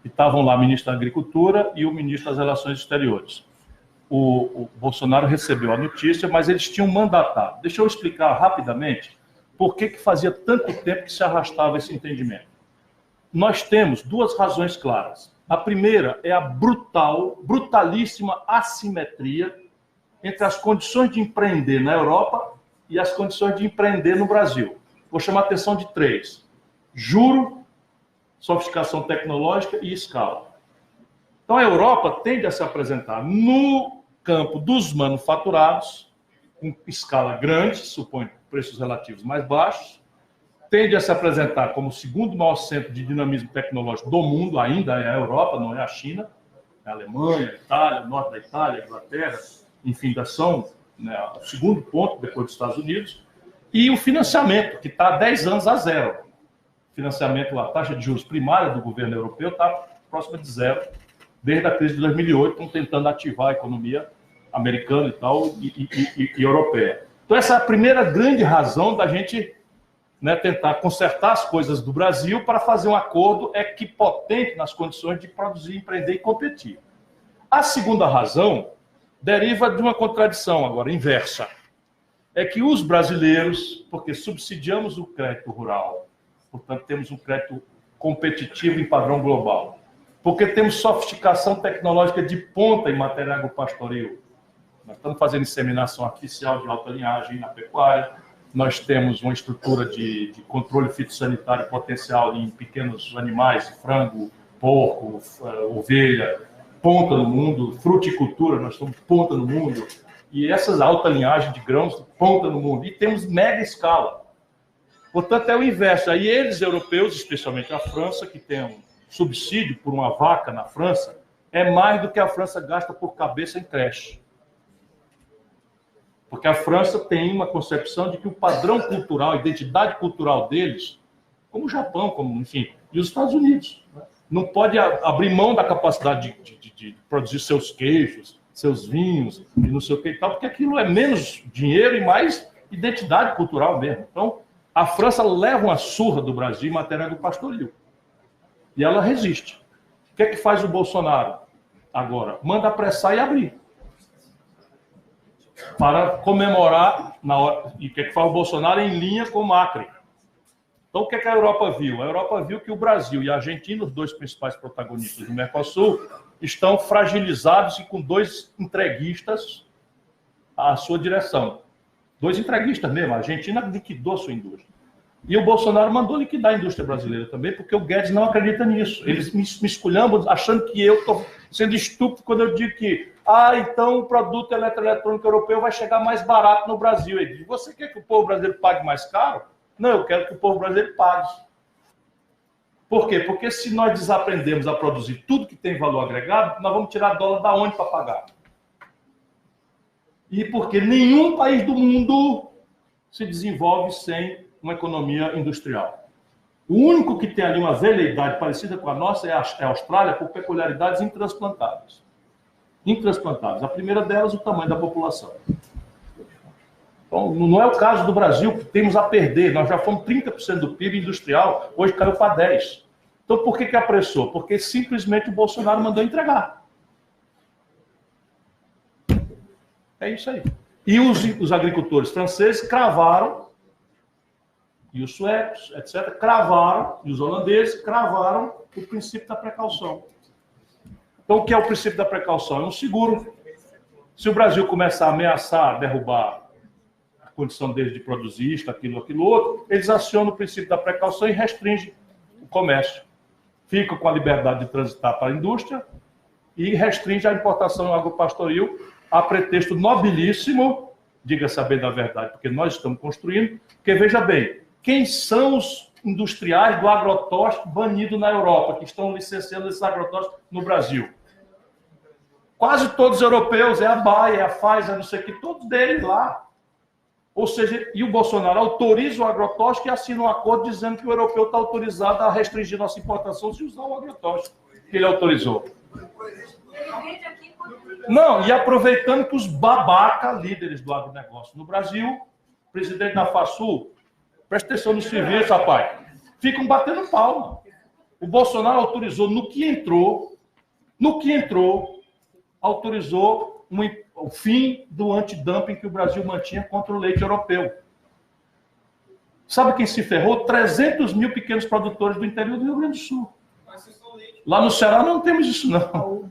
E estavam lá o ministro da Agricultura e o ministro das Relações Exteriores. O Bolsonaro recebeu a notícia, mas eles tinham mandatado. Deixa eu explicar rapidamente por que fazia tanto tempo que se arrastava esse entendimento. Nós temos 2 razões claras. A primeira é a brutalíssima assimetria entre as condições de empreender na Europa e as condições de empreender no Brasil. Vou chamar a atenção de 3. Juro, sofisticação tecnológica e escala. Então, a Europa tende a se apresentar no campo dos manufaturados, com escala grande, suponho preços relativos mais baixos, tende a se apresentar como o segundo maior centro de dinamismo tecnológico do mundo, ainda é a Europa, não é a China, é a Alemanha, a Itália, o norte da Itália, a Inglaterra, enfim, ainda são, né, o segundo ponto depois dos Estados Unidos, e o financiamento, que está há 10 anos a zero. Financiamento, a taxa de juros primária do governo europeu está próxima de zero, desde a crise de 2008, estão tentando ativar a economia americana e tal, e europeia. Então, essa é a primeira grande razão da gente, né, tentar consertar as coisas do Brasil para fazer um acordo equipotente nas condições de produzir, empreender e competir. A segunda razão deriva de uma contradição agora, inversa. É que os brasileiros, porque subsidiamos o crédito rural, portanto, temos um crédito competitivo em padrão global, porque temos sofisticação tecnológica de ponta em matéria agropastoril, Nós estamos fazendo inseminação artificial de alta linhagem na pecuária, nós temos uma estrutura de controle fitossanitário potencial em pequenos animais, frango, porco, ovelha, ponta no mundo, fruticultura, nós somos ponta no mundo, e essas alta linhagem de grãos, ponta no mundo, e temos mega escala. Portanto, é o inverso. Aí eles, europeus, especialmente a França, que tem um subsídio por uma vaca na França, é mais do que a França gasta por cabeça em creche. Porque a França tem uma concepção de que o padrão cultural, a identidade cultural deles, como o Japão, como, enfim, e os Estados Unidos, né? Não pode abrir mão da capacidade de produzir seus queijos, seus vinhos, e não sei o que e tal, porque aquilo é menos dinheiro e mais identidade cultural mesmo. Então, a França leva uma surra do Brasil em matéria do pastoril. E ela resiste. O que é que faz o Bolsonaro agora? Manda apressar e abrir. Para comemorar na hora. E o que é que faz o Bolsonaro em linha com o Macri? Então, o que é que a Europa viu? A Europa viu que o Brasil e a Argentina, os dois principais protagonistas do Mercosul, estão fragilizados e com dois entreguistas à sua direção. Dois entreguistas mesmo. A Argentina liquidou a sua indústria. E o Bolsonaro mandou liquidar a indústria brasileira também, porque o Guedes não acredita nisso. Eles me esculhambam achando que eu estou sendo estúpido quando eu digo que então o produto eletroeletrônico europeu vai chegar mais barato no Brasil. Ele diz, você quer que o povo brasileiro pague mais caro? Não, eu quero que o povo brasileiro pague. Por quê? Porque se nós desaprendemos a produzir tudo que tem valor agregado, nós vamos tirar dólar da onde para pagar? E porque nenhum país do mundo se desenvolve sem uma economia industrial. O único que tem ali uma veleidade parecida com a nossa é a Austrália, por peculiaridades intransplantáveis. Intransplantáveis. A primeira delas, o tamanho da população. Então, não é o caso do Brasil, que temos a perder. Nós já fomos 30% do PIB industrial, hoje caiu para 10%. Então, por que apressou? Porque simplesmente o Bolsonaro mandou entregar. É isso aí. E os agricultores franceses cravaram, e os suecos, etc., cravaram, e os holandeses cravaram o princípio da precaução. Então, o que é o princípio da precaução? É um seguro. Se o Brasil começar a ameaçar, derrubar a condição deles de produzir isto, aquilo, outro, eles acionam o princípio da precaução e restringem o comércio. Ficam com a liberdade de transitar para a indústria e restringe a importação agropastoril a pretexto nobilíssimo, diga-se a bem da verdade, porque nós estamos construindo, porque veja bem, quem são os industriais do agrotóxico banido na Europa, que estão licenciando esses agrotóxicos no Brasil? Quase todos os europeus, é a Bayer, é a Pfizer, não sei o que, todos deles lá. Ou seja, e o Bolsonaro autoriza o agrotóxico e assina um acordo dizendo que o europeu está autorizado a restringir nossa importação se usar o agrotóxico que ele autorizou. Não, e aproveitando que os babaca líderes do agronegócio no Brasil, presidente da FASUL, presta atenção no serviço, rapaz, ficam batendo palma. O Bolsonaro autorizou, no que entrou, autorizou o fim do antidumping que o Brasil mantinha contra o leite europeu. Sabe quem se ferrou? 300 mil pequenos produtores do interior do Rio Grande do Sul. Lá no Ceará não temos isso, não.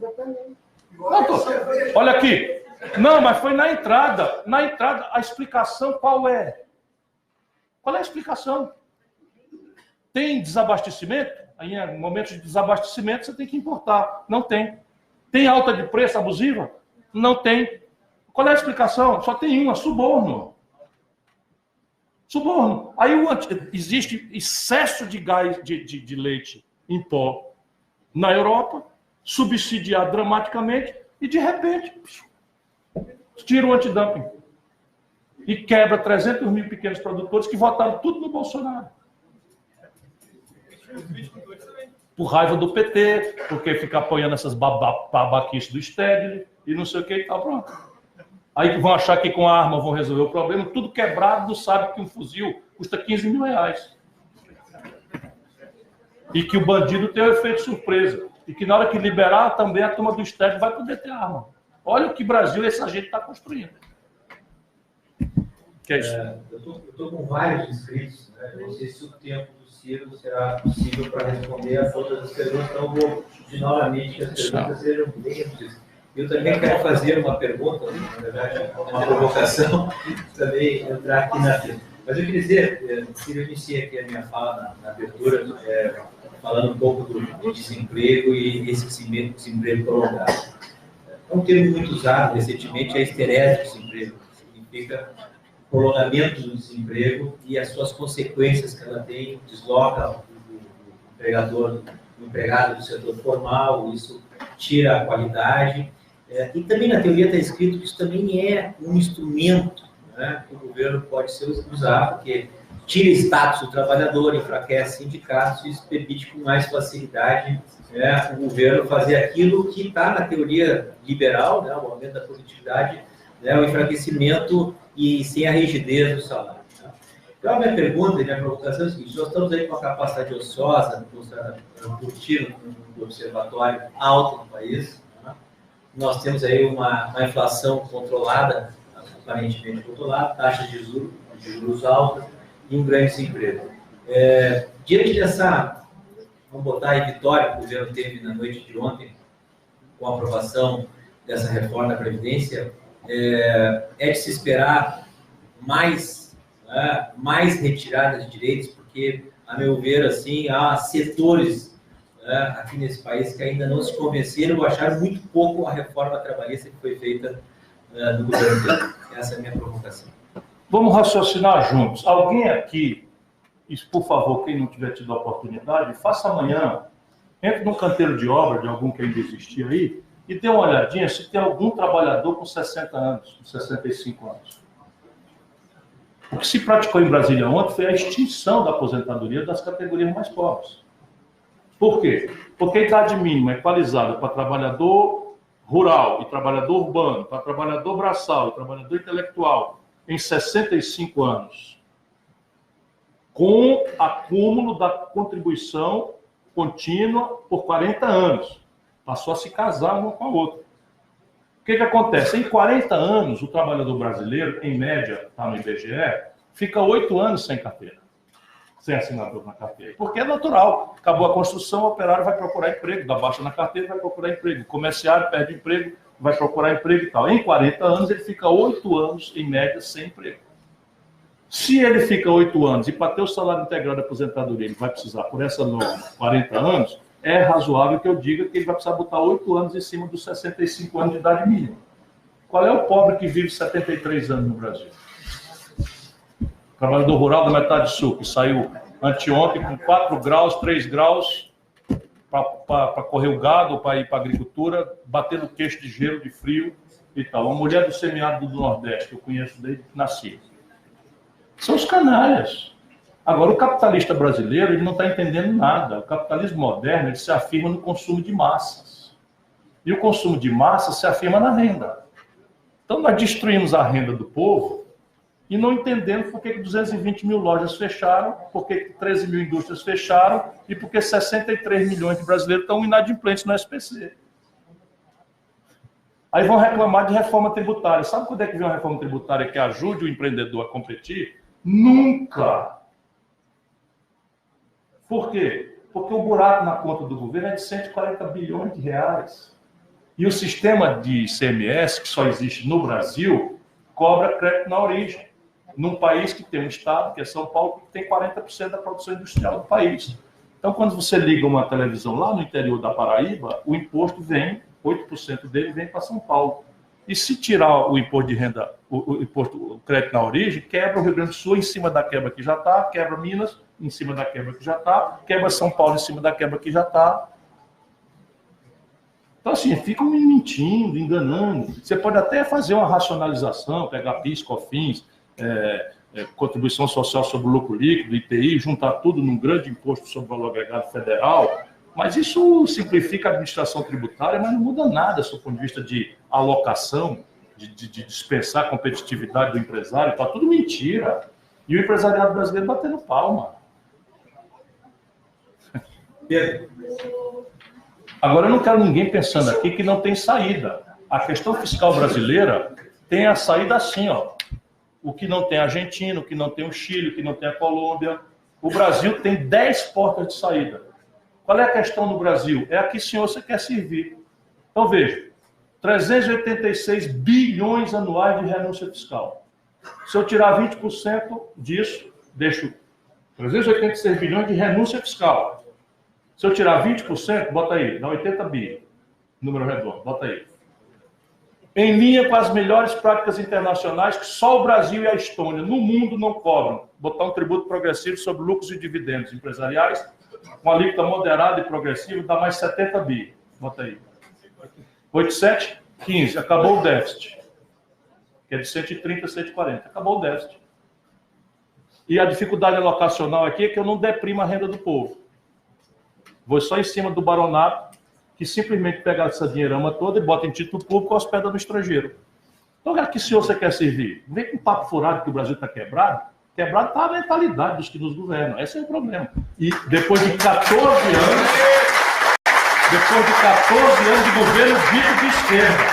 Olha aqui. Não, mas foi na entrada. Na entrada, a explicação qual é? Qual é a explicação? Tem desabastecimento? Aí, em momentos de desabastecimento, você tem que importar. Não tem. Tem alta de preço abusiva? Não tem. Qual é a explicação? Só tem uma, suborno. Suborno. Aí existe excesso de gás de leite em pó na Europa, subsidiado dramaticamente, e de repente tira o antidumping. E quebra 300 mil pequenos produtores que votaram tudo no Bolsonaro. Por raiva do PT, porque fica apoiando essas babaquices do Stedley e não sei o que e tal, pronto. Aí vão achar que com a arma vão resolver o problema, tudo quebrado, não sabe que um fuzil custa 15 mil reais. E que o bandido tem o efeito surpresa. E que na hora que liberar, também a turma do Stedley vai poder ter arma. Olha o que Brasil essa gente está construindo. Que é isso? Eu estou com vários inscritos, né? Não sei se o tempo do Ciro será possível para responder a todas as perguntas, então eu vou pedir novamente que as perguntas sejam bem reduzidas. Eu também quero fazer uma pergunta, na verdade, uma provocação, também entrar aqui na fila. Mas eu queria dizer, eu iniciei aqui a minha fala na abertura, falando um pouco do desemprego e esse desemprego prolongado. É um termo muito usado recentemente, a histerésia do desemprego, que significa prolongamento do desemprego e as suas consequências que ela tem, desloca o empregador, o empregado do setor formal, isso tira a qualidade. E também na teoria está escrito que isso também é um instrumento, né, que o governo pode usar, porque tira status do trabalhador, enfraquece sindicatos, e isso permite com mais facilidade, né, o governo fazer aquilo que está na teoria liberal, né, o aumento da produtividade, né, o enfraquecimento e sem a rigidez do salário. Tá? Então, a minha pergunta e minha provocação é a seguinte: nós estamos aí com a capacidade ociosa, curtindo no observatório alto no país, né? Nós temos aí uma inflação controlada, aparentemente controlada, taxas de juros altas e um grande desemprego. Diante dessa, vamos botar aí, vitória que o governo teve na noite de ontem, com a aprovação dessa reforma da Previdência, é de se esperar mais retiradas de direitos, porque, a meu ver, assim, há setores aqui nesse país que ainda não se convenceram ou acharam muito pouco a reforma trabalhista que foi feita no governo dele. Essa é a minha provocação. Vamos raciocinar juntos. Alguém aqui, por favor, quem não tiver tido a oportunidade, faça amanhã, entre num canteiro de obra de algum que ainda existia aí, e dê uma olhadinha se tem algum trabalhador com 60 anos, com 65 anos. O que se praticou em Brasília ontem foi a extinção da aposentadoria das categorias mais pobres. Por quê? Porque a idade mínima é equalizada para trabalhador rural e trabalhador urbano, para trabalhador braçal e trabalhador intelectual em 65 anos, com acúmulo da contribuição contínua por 40 anos. Passou a se casar uma com a outra. O que acontece? Em 40 anos, o trabalhador brasileiro, em média, está no IBGE, fica 8 anos sem carteira, sem assinador na carteira. Porque é natural. Acabou a construção, o operário vai procurar emprego, dá baixa na carteira, vai procurar emprego. O comerciário perde emprego, vai procurar emprego e tal. Em 40 anos, ele fica 8 anos, em média, sem emprego. Se ele fica 8 anos e para ter o salário integral da aposentadoria, ele vai precisar, por essa norma, 40 anos, é razoável que eu diga que ele vai precisar botar 8 anos em cima dos 65 anos de idade mínima. Qual é o pobre que vive 73 anos no Brasil? O trabalhador rural da metade sul, que saiu anteontem com 4 graus, 3 graus, para correr o gado, para ir para a agricultura, batendo queixo de gelo, de frio e tal. Uma mulher do semiárido do Nordeste, que eu conheço desde que nasci. São os canalhas. Agora, o capitalista brasileiro, ele não está entendendo nada. O capitalismo moderno, ele se afirma no consumo de massas. E o consumo de massas se afirma na renda. Então, nós destruímos a renda do povo e não entendemos por que 220 mil lojas fecharam, por que 13 mil indústrias fecharam e por que 63 milhões de brasileiros estão inadimplentes no SPC. Aí vão reclamar de reforma tributária. Sabe quando é que vem uma reforma tributária que ajude o empreendedor a competir? Nunca! Por quê? Porque o buraco na conta do governo é de 140 bilhões de reais. E o sistema de ICMS, que só existe no Brasil, cobra crédito na origem. Num país que tem um estado, que é São Paulo, que tem 40% da produção industrial do país. Então, quando você liga uma televisão lá no interior da Paraíba, o imposto vem, 8% dele vem para São Paulo. E se tirar o imposto de renda, o crédito na origem, quebra o Rio Grande do Sul em cima da quebra que já está, quebra Minas em cima da quebra que já está, quebra São Paulo em cima da quebra que já está. Então, assim, ficam me mentindo, enganando. Você pode até fazer uma racionalização, pegar PIS, COFINS, contribuição social sobre o lucro líquido, IPI, juntar tudo num grande imposto sobre o valor agregado federal, mas isso simplifica a administração tributária, mas não muda nada do ponto de vista de alocação, de dispensar a competitividade do empresário, está tudo mentira. E o empresariado brasileiro batendo palma. Agora, eu não quero ninguém pensando aqui que não tem saída. A questão fiscal brasileira tem a saída assim, ó. O que não tem a Argentina, o que não tem o Chile, o que não tem a Colômbia. O Brasil tem 10 portas de saída. Qual é a questão no Brasil? É a que o senhor você quer servir. Então, veja, 386 bilhões anuais de renúncia fiscal. Se eu tirar 20% disso, deixo 386 bilhões de renúncia fiscal. Se eu tirar 20%, bota aí, dá 80 bi. Número redondo, bota aí. Em linha com as melhores práticas internacionais que só o Brasil e a Estônia no mundo não cobram. Botar um tributo progressivo sobre lucros e dividendos empresariais, com alíquota moderada e progressiva, dá mais 70 bi. Bota aí. 87, 15. Acabou o déficit. Que é de 130 a 140. Acabou o déficit. E a dificuldade alocacional aqui é que eu não deprimo a renda do povo. Vou só em cima do baronato, que simplesmente pega essa dinheirama toda e bota em título público e hospeda no estrangeiro. Então, a que senhor você quer servir? Não vem com papo furado que o Brasil está quebrado. Quebrado está a mentalidade dos que nos governam. Esse é o problema. E depois de 14 anos de governo dito de esquerda,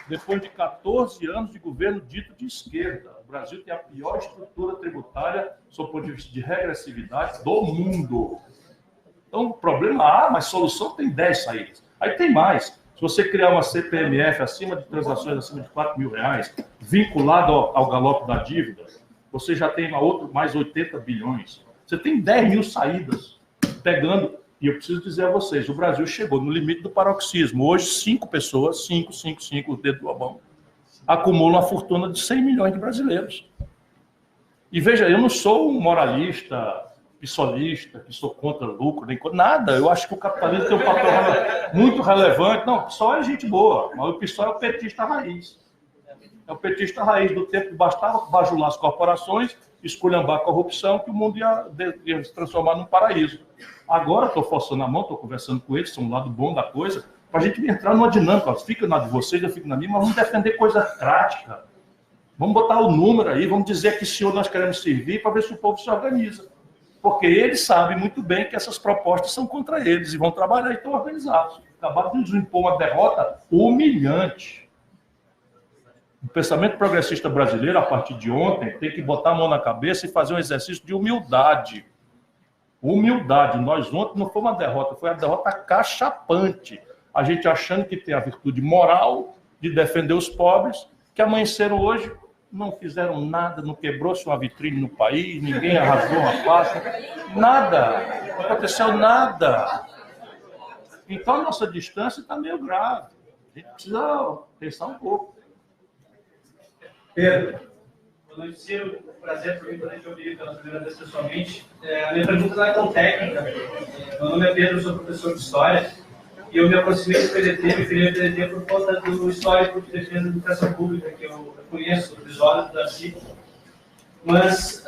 depois de 14 anos de governo dito de esquerda, o Brasil tem a pior estrutura tributária, sob o ponto de vista de regressividade, do mundo. Então, o problema, mas solução tem 10 saídas. Aí tem mais. Se você criar uma CPMF acima de transações acima de R$ 4.000, vinculado ao galope da dívida, você já tem mais 80 bilhões. Você tem 10 mil saídas pegando. E eu preciso dizer a vocês, o Brasil chegou no limite do paroxismo. Hoje, 5 pessoas, 5, o dedo da mão, acumulam a fortuna de 100 milhões de brasileiros. E veja, eu não sou um moralista, pissolista, que sou contra lucro, nem contra nada. Eu acho que o capitalismo tem um papel muito relevante. Não, o PSOL é gente boa, mas o PSOL é o petista raiz. É o petista raiz do tempo que bastava bajular as corporações, esculhambar a corrupção, que o mundo ia se transformar num paraíso. Agora estou forçando a mão, estou conversando com eles, são um lado bom da coisa, para a gente entrar numa dinâmica. Fica na de vocês, eu fico na minha, mas vamos defender coisa prática. Vamos botar o número aí, vamos dizer que senhor nós queremos servir para ver se o povo se organiza. Porque eles sabem muito bem que essas propostas são contra eles e vão trabalhar e estão organizados. Acabaram de nos impor uma derrota humilhante. O pensamento progressista brasileiro, a partir de ontem, tem que botar a mão na cabeça e fazer um exercício de humildade. Humildade. Nós ontem não foi uma derrota, foi uma derrota cachapante. A gente achando que tem a virtude moral de defender os pobres, que amanheceram hoje, não fizeram nada, não quebrou-se uma vitrine no país, ninguém arrasou uma faixa, nada, não aconteceu nada. Então a nossa distância está meio grave. A gente precisa pensar um pouco. Pedro, boa noite, Ciro. Prazer por mim poder te ouvir pela primeira vez pessoalmente. A minha pergunta não é tão técnica. Meu nome é Pedro, sou professor de História e eu me aproximei do PDT, me filiei ao PDT por conta do histórico de defesa da educação pública, que eu conheço, o episódio da CIP. Mas,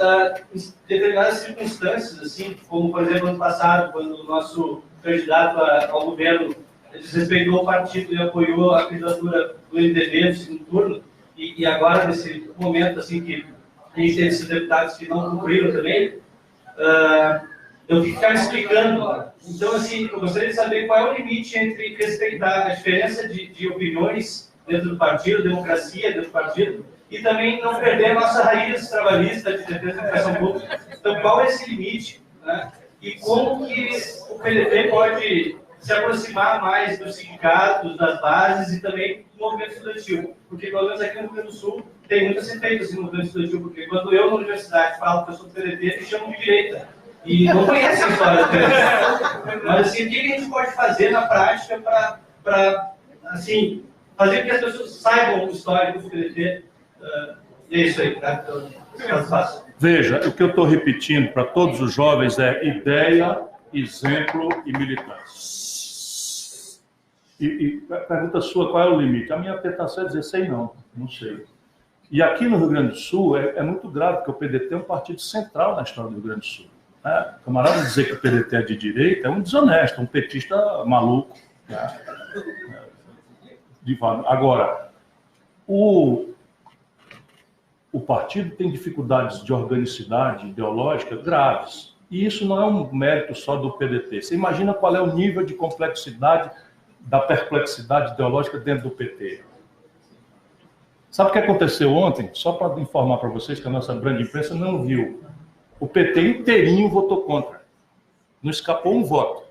em determinadas circunstâncias, assim, como, por exemplo, ano passado, quando o nosso candidato ao governo desrespeitou o partido e apoiou a candidatura do MDB no segundo turno, e agora, nesse momento, assim, que a gente teve esses deputados que não cumpriram também, eu fico ficar explicando. Então, assim, eu gostaria de saber qual é o limite entre respeitar a diferença de opiniões dentro do partido, democracia dentro do partido, e também não perder a nossa raiz trabalhista de defesa da educação pública. Então, qual é esse limite? Né? E como que o PDT pode se aproximar mais dos sindicatos, das bases e também do movimento estudantil? Porque, pelo menos aqui no Rio Grande do Sul, tem muitas efeitos no movimento estudantil, porque quando eu, na universidade, falo que eu sou do PDT, me chamam de direita. E não conhecem a história do PDT. Mas, assim, o que a gente pode fazer na prática para assim, fazer com que as pessoas saibam o histórico do PDT? E é isso aí, tá? Então, veja, o que eu estou repetindo para todos os jovens é ideia, exemplo e militância. E a pergunta sua, qual é o limite? A minha tentação é dizer, sei não sei. E aqui no Rio Grande do Sul é muito grave, porque o PDT é um partido central na história do Rio Grande do Sul. O camarada dizer que o PDT é de direita é um desonesto, um petista maluco. Né? Agora, o partido tem dificuldades de organicidade ideológica graves. E isso não é um mérito só do PDT. Você imagina qual é o nível de complexidade, da perplexidade ideológica dentro do PT. Sabe o que aconteceu ontem? Só para informar para vocês que a nossa grande imprensa não viu. O PT inteirinho votou contra. Não escapou um voto.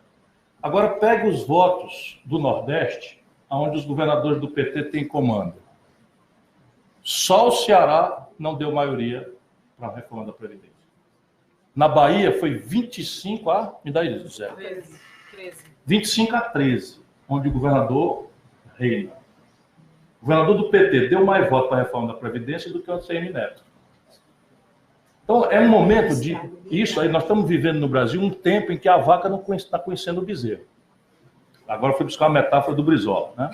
Agora, pega os votos do Nordeste onde os governadores do PT têm comando. Só o Ceará não deu maioria para a reforma da Previdência. Na Bahia foi 25 a... Me dá isso, Zé. 25 a 13, onde o governador reina. O governador do PT deu mais voto para a reforma da Previdência do que o ACM Neto. Então, é um momento de... Isso aí, nós estamos vivendo no Brasil um tempo em que a vaca não está conhecendo o bezerro. Agora foi buscar a metáfora do Brizola, né?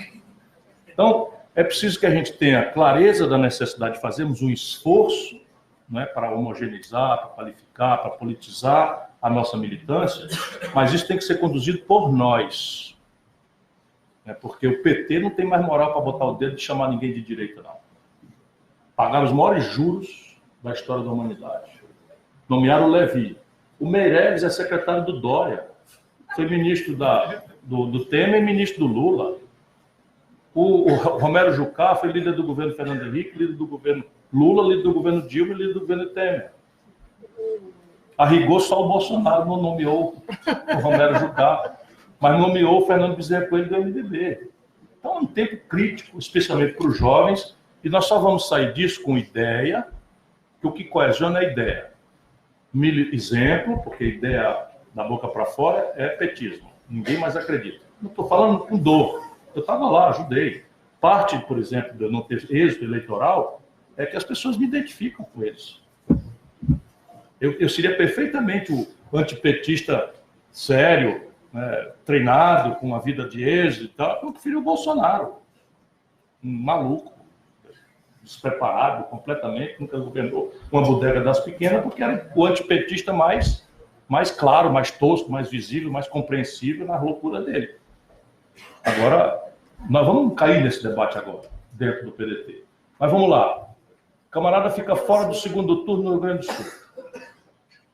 Então, é preciso que a gente tenha clareza da necessidade de fazermos um esforço, né, para homogeneizar, para qualificar, para politizar a nossa militância, mas isso tem que ser conduzido por nós. Né, porque o PT não tem mais moral para botar o dedo e chamar ninguém de direita, não. Pagaram os maiores juros da história da humanidade. Nomearam o Levi. O Meirelles é secretário do Dória. Foi ministro do Temer e ministro do Lula. O Romero Jucá foi líder do governo Fernando Henrique, líder do governo Lula, líder do governo Dilma e líder do governo Temer. A rigor, só o Bolsonaro não nomeou o Romero Jucá, mas nomeou o Fernando Bezerra Coelho do MDB. Então é um tempo crítico, especialmente para os jovens, e nós só vamos sair disso com ideia, que o que coesiona é ideia. Exemplo, porque ideia da boca para fora é petismo. Ninguém mais acredita. Não estou falando com dor. Eu estava lá, ajudei. Parte, por exemplo, de eu não ter êxito eleitoral é que as pessoas me identificam com eles. Eu seria perfeitamente o antipetista sério, né, treinado, com uma vida de êxito e tal. Eu prefiro o Bolsonaro. Um maluco, despreparado completamente, nunca governou uma bodega das pequenas, porque era o antipetista mais claro, mais tosco, mais visível, mais compreensível na loucura dele. Agora, nós vamos cair nesse debate agora, dentro do PDT. Mas vamos lá. O camarada fica fora do segundo turno no Rio Grande do Sul.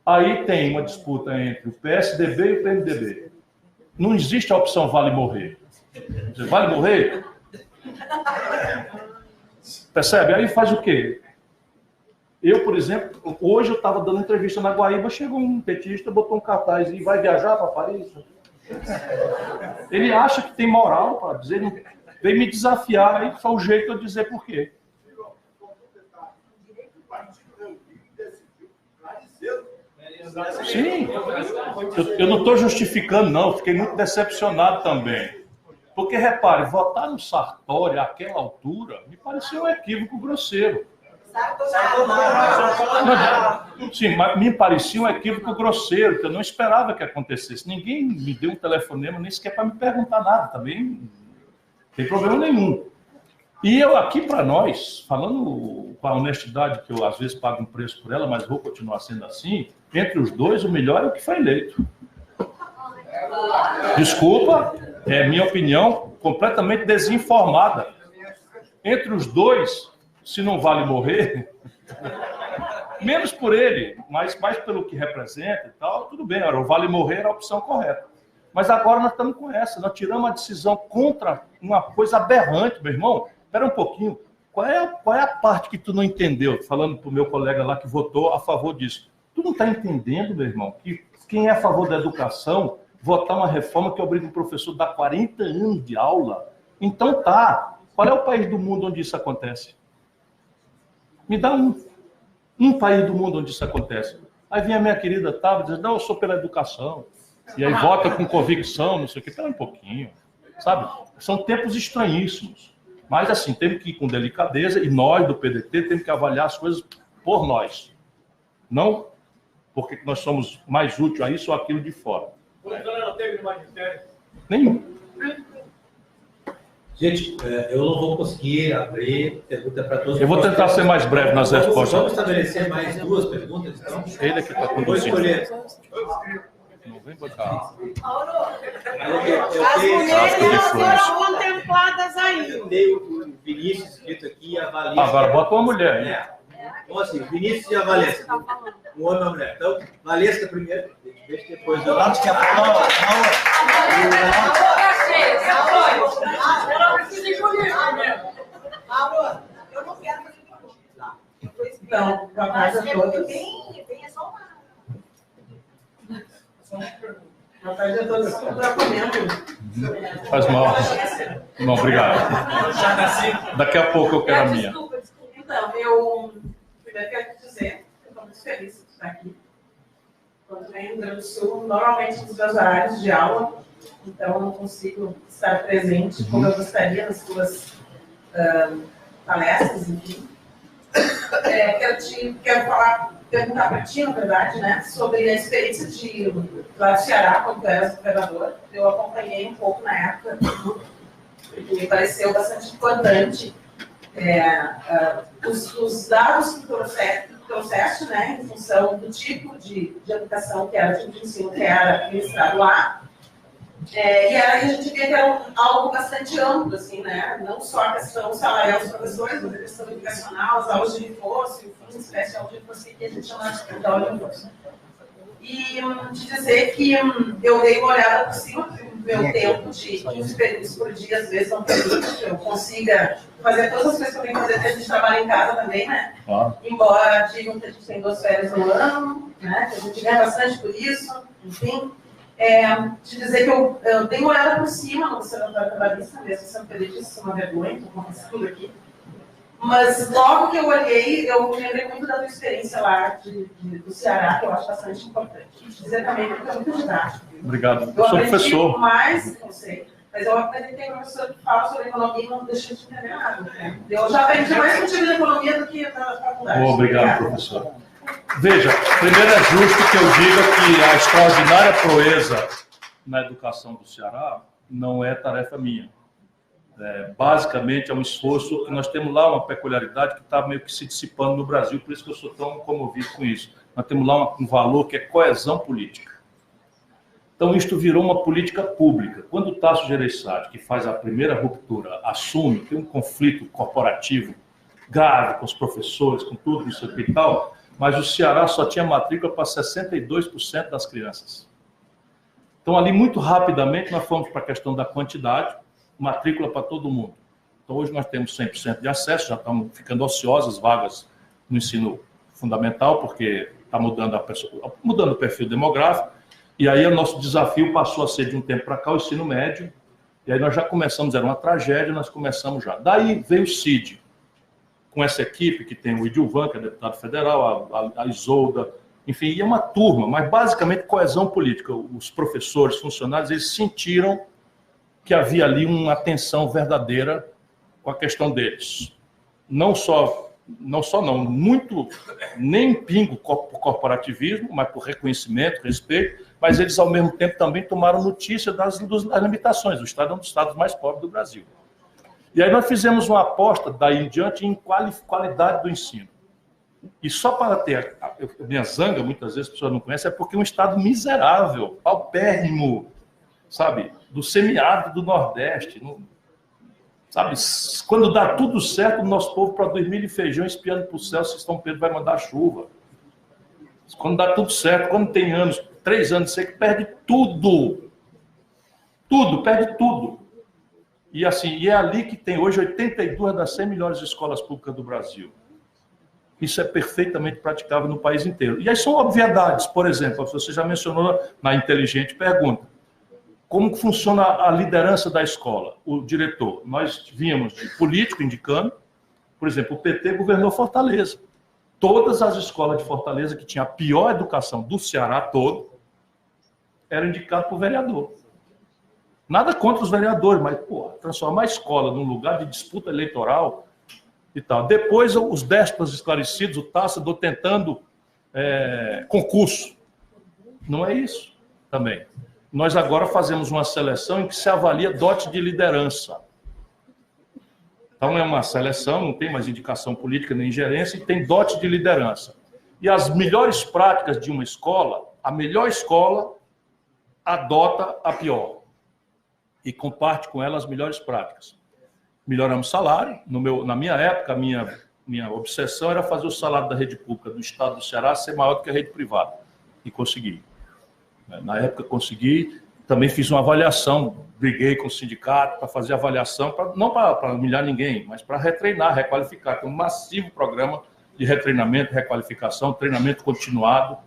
Aí tem uma disputa entre o PSDB e o PMDB. Não existe a opção vale morrer. Você vale morrer? Percebe? Aí faz o quê? Eu, por exemplo, hoje eu estava dando entrevista na Guaíba, chegou um petista, botou um cartaz e vai viajar para Paris. Ele acha que tem moral para dizer, vem me desafiar, aí só o jeito de eu dizer por quê. Sim, eu não estou justificando, não, fiquei muito decepcionado também. Porque, repare, votar no Sartori àquela altura me pareceu um equívoco grosseiro. Sim, mas me parecia um equívoco grosseiro, que eu não esperava que acontecesse. Ninguém me deu um telefonema, nem sequer para me perguntar nada, também não tem problema nenhum. E eu aqui para nós, falando com a honestidade, que eu às vezes pago um preço por ela, mas vou continuar sendo assim, entre os dois, o melhor é o que foi eleito. Desculpa, é minha opinião completamente desinformada. Entre os dois, se não vale morrer, menos por ele, mas mais pelo que representa e tal, tudo bem, o vale morrer era a opção correta. Mas agora nós estamos com essa, nós tiramos uma decisão contra uma coisa aberrante, meu irmão. Espera um pouquinho, qual é a parte que tu não entendeu? Falando para o meu colega lá que votou a favor disso. Tu não está entendendo, meu irmão, que quem é a favor da educação votar uma reforma que obriga o professor a dar 40 anos de aula? Então tá, qual é o país do mundo onde isso acontece? Me dá um país do mundo onde isso acontece. Aí vem a minha querida Tava dizendo, não, eu sou pela educação. E aí vota com convicção, não sei o quê. Espera um pouquinho, sabe? São tempos estranhíssimos. Mas assim, temos que ir com delicadeza e nós do PDT temos que avaliar as coisas por nós. Não porque nós somos mais úteis a isso ou aquilo de fora. O doutor não teve no magistério? Nenhum. Gente, eu não vou conseguir abrir pergunta para todos. Eu vou tentar ser mais breve nas respostas. Vamos estabelecer mais duas perguntas, então? Ele é que está Vou conduzindo. escolher. Não vem botar. As mulheres não foram contempladas ainda. Eu tenho o Vinícius escrito aqui e a Valência. Agora bota uma mulher. Hein? Então, assim, Vinícius e a Valência. Um homem e uma mulher. Então, Valência primeiro, deixa depois do lado que a Amor, eu não quero fazer pergunta. Não, para a casa toda. Tem só uma. Boa tarde a todos. Estou comendo. Faz mal. Não, obrigado. Daqui a pouco eu quero a minha. Desculpa. Então, eu primeiro quero dizer que eu estou muito feliz de estar aqui. Quando venho do Rio Grande do Sul, normalmente nos meus horários de aula, então eu não consigo estar presente como eu gostaria nas suas palestras, enfim. Quero perguntar para ti, na verdade, né, sobre a experiência lá do Ceará, quando tu eras governador. Eu acompanhei um pouco na época, porque me pareceu bastante importante os dados que trouxeste, né, em função do tipo de educação que era, tipo de ensino que era ministrado lá. E aí a gente via que era algo bastante amplo, assim, né? Não só a questão salarial dos professores, mas a questão educacional, as aulas de reforço, e o fundo especial de reforço que a gente chama de aula de reforço. E de dizer que eu dei uma olhada por cima do meu tempo de 15 períodos por dia, às vezes não permite que eu consiga fazer todas as coisas que eu tenho que fazer, porque a gente trabalha em casa também, né? Embora digam que a gente tem 2 férias no ano, né? Que a gente ganha bastante por isso, enfim. De dizer que eu dei uma olhada por cima no Observatório Trabalhista, mesmo sendo periodista, isso é uma vergonha, estou contando tudo aqui. Mas logo que eu olhei, eu me lembrei muito da tua experiência lá do Ceará, que eu acho bastante importante. E te dizer também que é muito didático. Obrigado. Eu sou professor. Mais, não sei, mas eu apresentei um professor que fala sobre economia e não deixei de entender nada. Né? Eu já aprendi mais contigo na economia do que na faculdade. Obrigado, professor. Veja, primeiro é justo que eu diga que a extraordinária proeza na educação do Ceará não é tarefa minha. Basicamente é um esforço que nós temos lá uma peculiaridade que está meio que se dissipando no Brasil, por isso que eu sou tão comovido com isso. Nós temos lá um valor que é coesão política. Então, isto virou uma política pública. Quando o Tasso Gereissati, que faz a primeira ruptura, assume, tem um conflito corporativo grave com os professores, com tudo isso aqui e tal, mas o Ceará só tinha matrícula para 62% das crianças. Então, ali, muito rapidamente, nós fomos para a questão da quantidade, matrícula para todo mundo. Então, hoje nós temos 100% de acesso, já estamos ficando ociosas vagas no ensino fundamental, porque está mudando o perfil demográfico, e aí o nosso desafio passou a ser, de um tempo para cá, o ensino médio, e aí nós já começamos, era uma tragédia, nós começamos já. Daí veio o CID, com essa equipe que tem o Idilvan, que é deputado federal, a Isolda, enfim, e é uma turma, mas basicamente coesão política. Os professores, funcionários, eles sentiram que havia ali uma atenção verdadeira com a questão deles. Não, muito, nem pingo por corporativismo, mas por reconhecimento, respeito, mas eles, ao mesmo tempo, também tomaram notícia das limitações. O Estado é um dos estados mais pobres do Brasil. E aí nós fizemos uma aposta, daí em diante, em qualidade do ensino. E só para ter a minha zanga, muitas vezes as pessoas não conhecem, é porque é um estado miserável, paupérrimo, sabe, do semiárido do Nordeste. Não, sabe, quando dá tudo certo, o nosso povo produz milho e feijão espiando para o céu se São Pedro vai mandar chuva. Quando dá tudo certo, quando tem 3 anos, você perde tudo. Tudo, perde tudo. E assim, e é ali que tem hoje 82 das 100 melhores escolas públicas do Brasil. Isso é perfeitamente praticável no país inteiro. E aí são obviedades. Por exemplo, você já mencionou na inteligente pergunta. Como funciona a liderança da escola? O diretor. Nós vínhamos de político indicando, por exemplo, o PT governou Fortaleza. Todas as escolas de Fortaleza que tinham a pior educação do Ceará todo eram indicadas por vereador. Nada contra os vereadores, mas, transformar a escola num lugar de disputa eleitoral e tal. Depois, os déspotas esclarecidos, o Tássado tentando concurso. Não é isso também. Nós agora fazemos uma seleção em que se avalia dote de liderança. Então, é uma seleção, não tem mais indicação política nem gerência, e tem dote de liderança. E as melhores práticas de uma escola, a melhor escola adota a pior. E comparte com ela as melhores práticas. Melhoramos o salário. Na minha época, a minha obsessão era fazer o salário da rede pública do estado do Ceará ser maior do que a rede privada. E consegui. Na época, consegui. Também fiz uma avaliação, briguei com o sindicato para fazer avaliação, não para humilhar ninguém, mas para retreinar, requalificar. Tem um massivo programa de retreinamento, requalificação, treinamento continuado.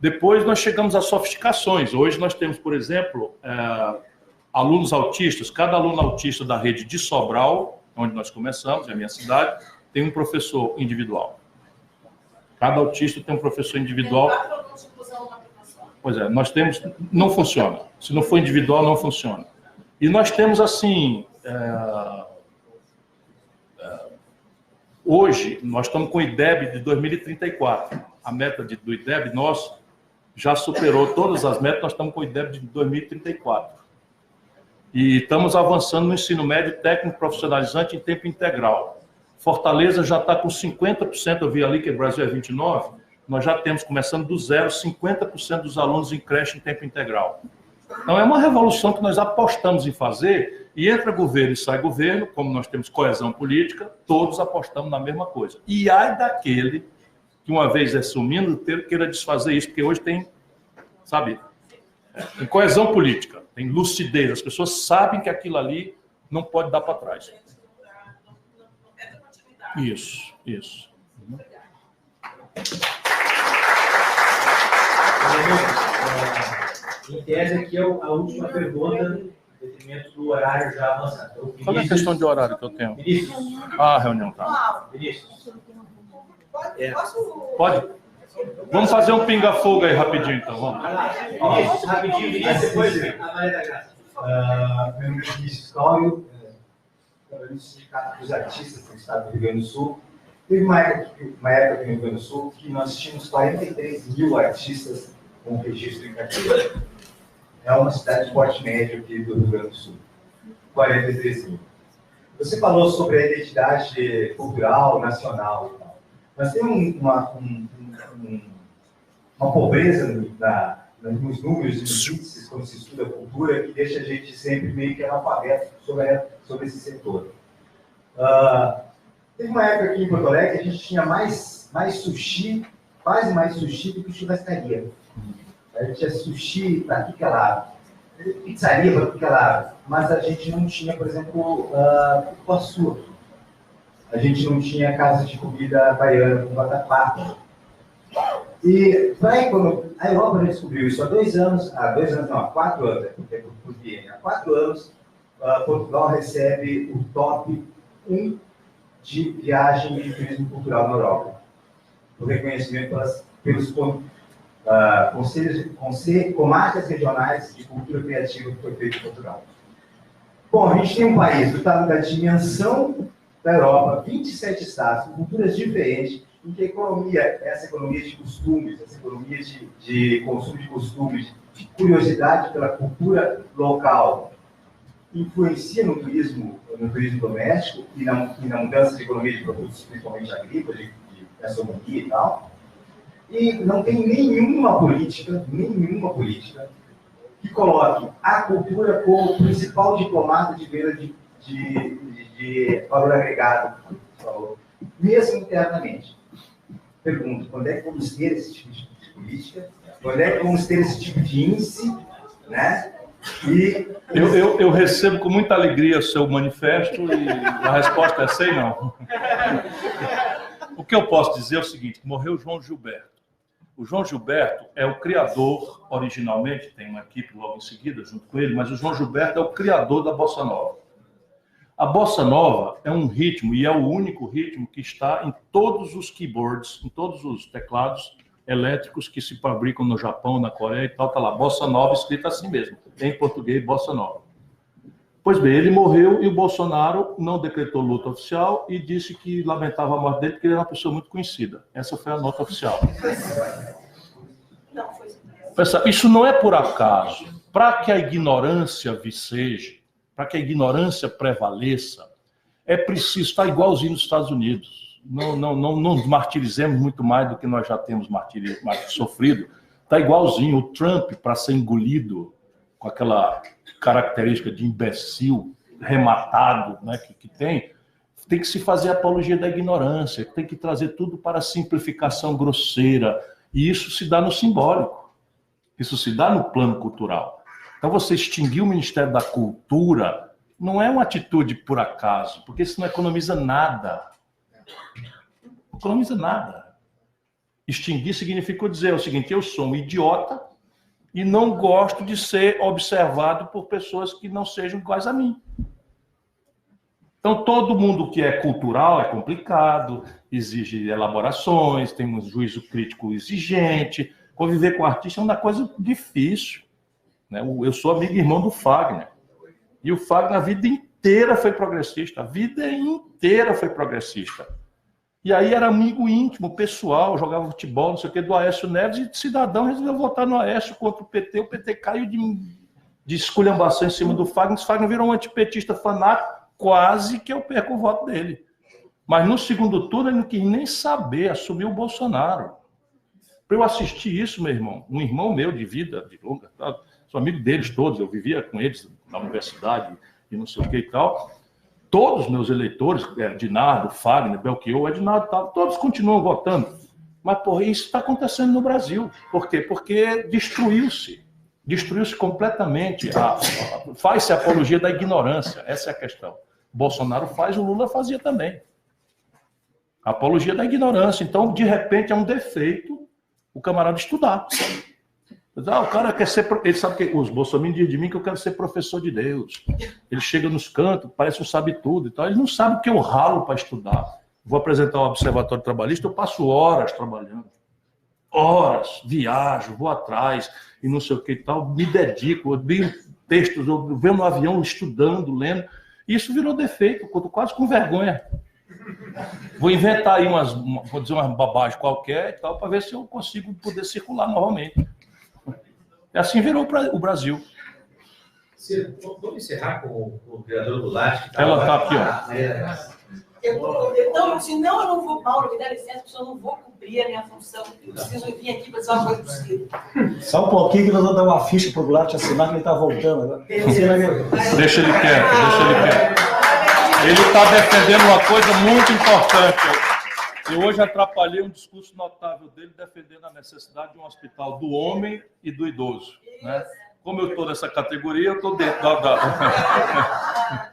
Depois nós chegamos a sofisticações. Hoje nós temos, por exemplo, alunos autistas. Cada aluno autista da rede de Sobral, onde nós começamos, é a minha cidade, tem um professor individual. Cada autista tem um professor individual. Tem 4 alunos de inclusão na aplicação. Pois é, nós temos... Não funciona. Se não for individual, não funciona. E nós temos, assim... Hoje, nós estamos com o IDEB de 2034. A meta do IDEB nosso já superou todas as metas, nós estamos com o IDEB de 2034. E estamos avançando no ensino médio técnico profissionalizante em tempo integral. Fortaleza já está com 50%, eu vi ali que o Brasil é 29%, nós já temos, começando do zero, 50% dos alunos em creche em tempo integral. Então é uma revolução que nós apostamos em fazer, e entra governo e sai governo, como nós temos coesão política, todos apostamos na mesma coisa. E ai daquele que uma vez assumindo, queira desfazer isso, porque hoje tem, sabe, tem coesão política, tem lucidez, as pessoas sabem que aquilo ali não pode dar para trás. Isso. Em tese, aqui é a última pergunta, em detrimento do horário já avançado. Então, Qual é a questão de horário que eu tenho? Vinícius. A reunião tá. Vinícius. Pode? Vamos fazer um pinga-fogo aí rapidinho, então. Vamos. Vinícius, rapidinho, Vinícius, depois a Maria da Graça. Meu nome é Vinícius Cláudio, trabalho no Sindicato dos Artistas do Estado do Rio Grande do Sul. Teve uma época aqui no Rio Grande do Sul que nós tínhamos 43 mil artistas com registro em carteira. É uma cidade de porte médio aqui do Rio Grande do Sul. 43 mil. Você falou sobre a identidade cultural, nacional e tal. Nós temos uma pobreza nos números e nos índices quando se estuda a cultura que deixa a gente sempre meio que analfabeto sobre esse setor. Teve uma época aqui em Porto Alegre que a gente tinha mais sushi, quase mais sushi do que churrascaria. A gente tinha sushi para aqui que é lado, pizzaria para aqui que é lado, mas a gente não tinha, por exemplo, cupuaçu. A gente não tinha casa de comida baiana com batata. E a Europa já descobriu isso há 4 anos, porque há 4 anos Portugal recebe o top 1 de viagem e turismo cultural na Europa. O reconhecimento pelos comarcas regionais de cultura criativa que foi feito em Portugal. Bom, a gente tem um país da dimensão da Europa, 27 estados, com culturas diferentes, em que a economia, essa economia de costumes, essa economia de consumo de costumes, de curiosidade pela cultura local, influencia no turismo doméstico e na mudança de economia de produtos, principalmente agrícolas, de gastronomia e tal. E não tem nenhuma política que coloque a cultura como principal diplomata de venda de valor agregado, mesmo internamente. Pergunto, quando é que vamos ter esse tipo de política? Quando é que vamos ter esse tipo de índice? Né? E eu recebo com muita alegria o seu manifesto e a resposta é sei não. O que eu posso dizer é o seguinte, morreu o João Gilberto. O João Gilberto é o criador, originalmente, tem uma equipe logo em seguida junto com ele, mas o João Gilberto é o criador da Bossa Nova. A Bossa Nova é um ritmo, e é o único ritmo que está em todos os keyboards, em todos os teclados elétricos que se fabricam no Japão, na Coreia e tal, está lá, Bossa Nova escrita assim mesmo, em português, Bossa Nova. Pois bem, ele morreu e o Bolsonaro não decretou luta oficial e disse que lamentava a morte dele porque ele era uma pessoa muito conhecida. Essa foi a nota oficial. Isso não é por acaso. Para que a ignorância viceje, para que a ignorância prevaleça, é preciso estar igualzinho nos Estados Unidos. Não nos martirizemos muito mais do que nós já temos sofrido. Está igualzinho. O Trump, para ser engolido com aquela característica de imbecil rematado, né, que tem que se fazer apologia da ignorância, tem que trazer tudo para a simplificação grosseira. E isso se dá no simbólico. Isso se dá no plano cultural. Então, você extinguir o Ministério da Cultura não é uma atitude por acaso, porque isso não economiza nada. Não economiza nada. Extinguir significa dizer o seguinte: eu sou um idiota e não gosto de ser observado por pessoas que não sejam iguais a mim. Então, todo mundo que é cultural é complicado, exige elaborações, tem um juízo crítico exigente. Conviver com artista é uma coisa difícil, né? Eu sou amigo e irmão do Fagner. E o Fagner, a vida inteira, foi progressista. A vida inteira foi progressista. E aí era amigo íntimo, pessoal, jogava futebol, não sei o quê, do Aécio Neves, e cidadão resolveu votar no Aécio contra o PT caiu de esculhambação em cima do Fagner. O Fagner virou um antipetista fanático, quase que eu perco o voto dele. Mas no segundo turno ele não quis nem saber, assumiu o Bolsonaro. Para eu assistir isso, meu irmão, um irmão meu de vida, de longa, sou amigo deles todos, eu vivia com eles na universidade e não sei o que e tal. Todos os meus eleitores, Dinardo, Fagner, Belchior, Ednardo, todos continuam votando. Mas, porra, isso está acontecendo no Brasil. Por quê? Porque destruiu-se completamente. Faz-se apologia da ignorância, essa é a questão. Bolsonaro faz, o Lula fazia também. Apologia da ignorância. Então, de repente, é um defeito o camarada estudar. O cara quer ser... Ele sabe que os bolsominions dizem de mim que eu quero ser professor de Deus. Ele chega nos cantos, parece que sabe tudo e tal. Ele não sabe que eu ralo para estudar. Vou apresentar o Observatório Trabalhista, eu passo horas trabalhando. Horas, viajo, vou atrás e não sei o que e tal. Me dedico, eu leio textos, eu venho no avião estudando, lendo. E isso virou defeito, eu tô quase com vergonha. Vou inventar aí vou dizer uma bobagem qualquer e tal, para ver se eu consigo poder circular novamente. E assim virou o Brasil. Vamos encerrar com o vereador Goulart. Ela está aqui, ó. Então, senão eu não vou, Paulo, me dá licença, porque eu não vou cumprir a minha função. Eu preciso vir aqui para dizer uma coisa possível. Só um pouquinho que nós vamos dar uma ficha para o Goulart assinar, que ele está voltando agora. Deixa ele quieto, Ele está defendendo uma coisa muito importante. Eu hoje atrapalhei um discurso notável dele defendendo a necessidade de um hospital do homem e do idoso. Né? Como eu estou nessa categoria, eu estou dentro da...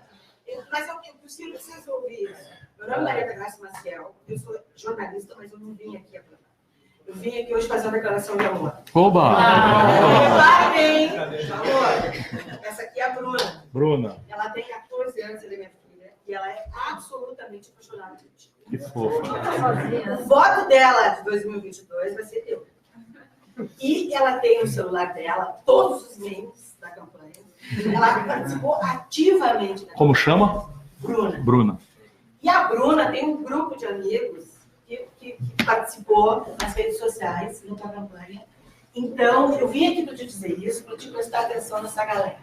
Mas eu preciso que vocês ouvirem isso. Meu nome é Maria da Graça Maciel, eu sou jornalista, mas eu não vim aqui agora. Eu vim aqui hoje fazer uma declaração de amor. Oba! Parabéns! Essa aqui é a Bruna. Bruna. Ela tem 14 anos, ela é minha filha, e ela é absolutamente apaixonada por ti. Que fofa. O voto dela de 2022 vai ser teu. E ela tem no celular dela todos os memes da campanha. Ela participou ativamente. Como chama? Bruna. Bruna. E a Bruna tem um grupo de amigos que participou nas redes sociais, na campanha. Então, eu vim aqui para te dizer isso, para te prestar atenção nessa galera.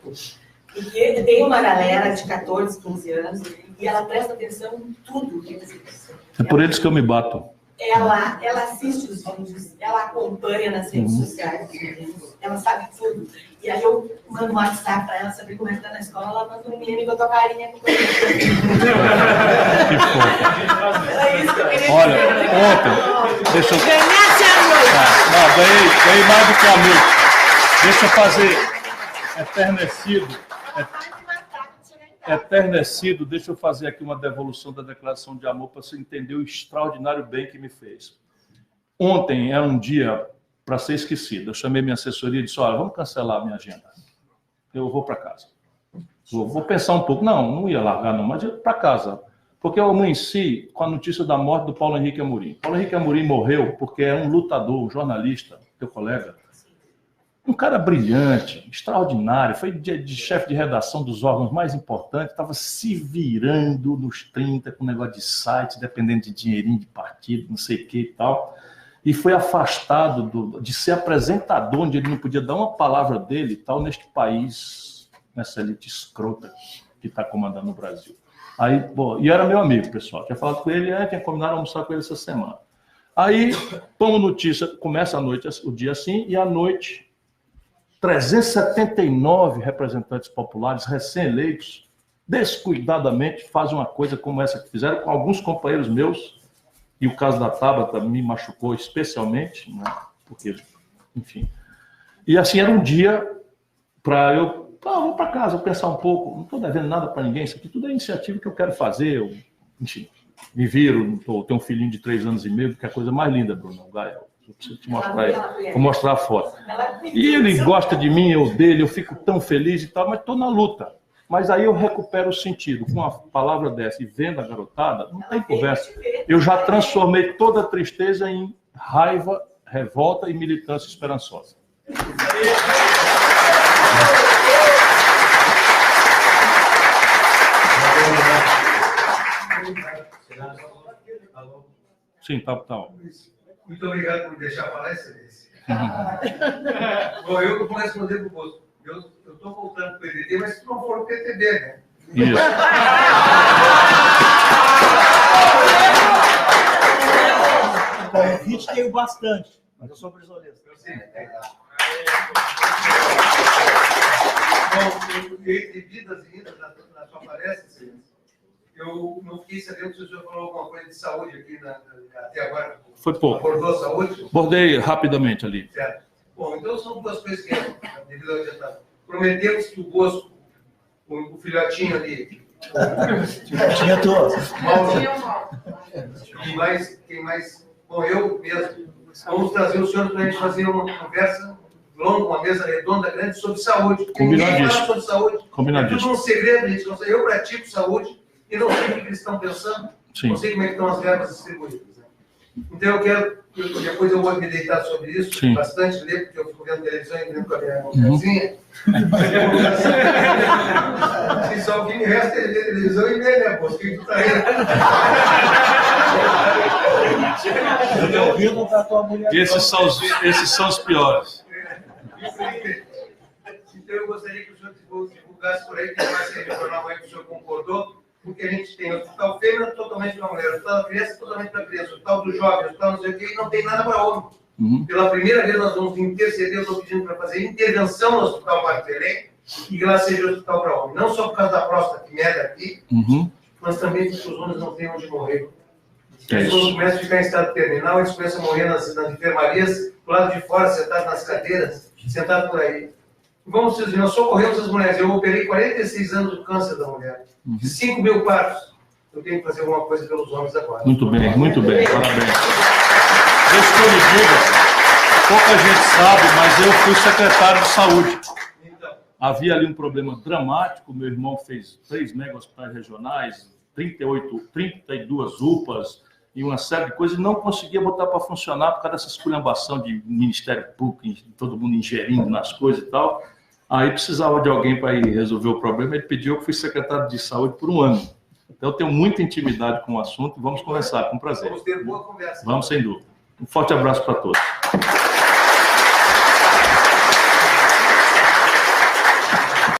Porque tem uma galera de 14, 15 anos, e ela presta atenção em tudo que você diz. É por eles que eu me bato. Ela assiste os vídeos, ela acompanha nas redes sociais, ela sabe tudo. E aí eu mando um WhatsApp para ela saber como é que tá na escola, ela manda um meme com a tua carinha. Era isso que eu queria. Olha, ontem, deixa eu... Ganhasse a noite! Não, ganhei mais do que a noite. Deixa eu fazer eternecido, deixa eu fazer aqui uma devolução da declaração de amor para você entender o extraordinário bem que me fez. Ontem era um dia para ser esquecido. Eu chamei minha assessoria e disse, olha, vamos cancelar a minha agenda. Eu vou para casa. Vou pensar um pouco. Não ia largar não, mas para casa. Porque eu amanheci com a notícia da morte do Paulo Henrique Amorim. Paulo Henrique Amorim morreu porque é um lutador, um jornalista, teu colega, um cara brilhante, extraordinário, foi de chefe de redação dos órgãos mais importantes, estava se virando nos 30 com negócio de site, dependendo de dinheirinho de partido, não sei o que e tal, e foi afastado de ser apresentador, onde ele não podia dar uma palavra dele e tal, neste país, nessa elite escrota que está comandando o Brasil. Aí, pô, e era meu amigo, pessoal, tinha falado com ele, tinha combinado almoçar com ele essa semana. Aí, tomo notícia, começa a noite, o dia assim, e à noite... 379 representantes populares recém-eleitos, descuidadamente, fazem uma coisa como essa que fizeram com alguns companheiros meus, e o caso da Tabata me machucou especialmente, né? Porque, enfim. E assim, era um dia para eu, vou para casa, pensar um pouco, não estou devendo nada para ninguém, isso aqui tudo é iniciativa que eu quero fazer, enfim. me viram, tenho um filhinho de 3 anos e meio, que é a coisa mais linda, Bruno, o Gael. Eu preciso te mostrar ele. Vou mostrar a foto. E ele gosta de mim, eu dele, eu fico tão feliz e tal, mas estou na luta. Mas aí eu recupero o sentido. Com uma palavra dessa e vendo a garotada, não tem conversa. Eu já transformei toda a tristeza em raiva, revolta e militância esperançosa. Sim, tá. Muito obrigado por deixar falar, excelência. Bom, eu vou responder para o Bosco. Eu estou voltando para o PDT, mas se não for o PTB, né? Isso. Convite tenho bastante, mas eu sou prisioneiro. Eu sei. Bom, entre vidas e idas na sua palestra, excelência, eu não fiquei sabendo se o senhor falou alguma coisa de saúde aqui até agora. Foi pouco. Abordou a saúde? Bordei rapidamente ali. Certo. Bom, então são 2 coisas que devido ao adiantado. Prometemos que o Bosco, o filhotinho ali, Tinha todo. Quem mais? Bom, eu mesmo. Vamos trazer o senhor para a gente fazer uma conversa longa, uma mesa redonda grande sobre saúde. Combinadíssimo. Fala sobre saúde. Combinadíssimo. É tudo um segredo, gente. Eu pratico saúde e não sei o que eles estão pensando. Sim. Não sei como é que estão as verbas distribuídas. Né? Então eu quero, depois eu vou me deitar sobre isso, Sim. bastante ler, porque eu fico vendo televisão e vendo com a minha mulherzinha. E só o que me resta é ver televisão e ver, né, pô? O que tu tá Esses são os piores. Então eu gostaria que o senhor divulgasse por aí, que vai ser jornal aí que o senhor concordou, porque a gente tem o hospital fêmea totalmente para mulher, o hospital da criança totalmente para criança, o hospital do jovem, o hospital não sei o quê, e não tem nada para homem. Pela primeira vez nós vamos interceder, eu estou pedindo para fazer intervenção no Hospital Parque Belém e que lá seja o hospital para homem. Não só por causa da próstata que meda aqui, mas também porque os homens não têm onde morrer. As pessoas começam a ficar em estado terminal, eles começam a morrer nas enfermarias, do lado de fora, sentados nas cadeiras, sentados por aí. Vamos dizer, nós socorremos as mulheres. Eu operei 46 anos do câncer da mulher. 5 mil partos. Eu tenho que fazer alguma coisa pelos homens agora. Muito bem, parabéns. Deixa que eu lhe diga, pouca gente sabe, mas eu fui secretário de saúde. Havia ali um problema dramático, meu irmão fez 3 mega hospitais regionais, 32 UPAs e uma série de coisas, e não conseguia botar para funcionar por causa dessa esculhambação de Ministério Público, todo mundo ingerindo nas coisas e tal. Aí precisava de alguém para ir resolver o problema, ele pediu, eu fui secretário de saúde por 1 ano. Então eu tenho muita intimidade com o assunto, vamos conversar, com prazer. Vamos ter boa conversa. Vamos, sem dúvida. Um forte abraço para todos.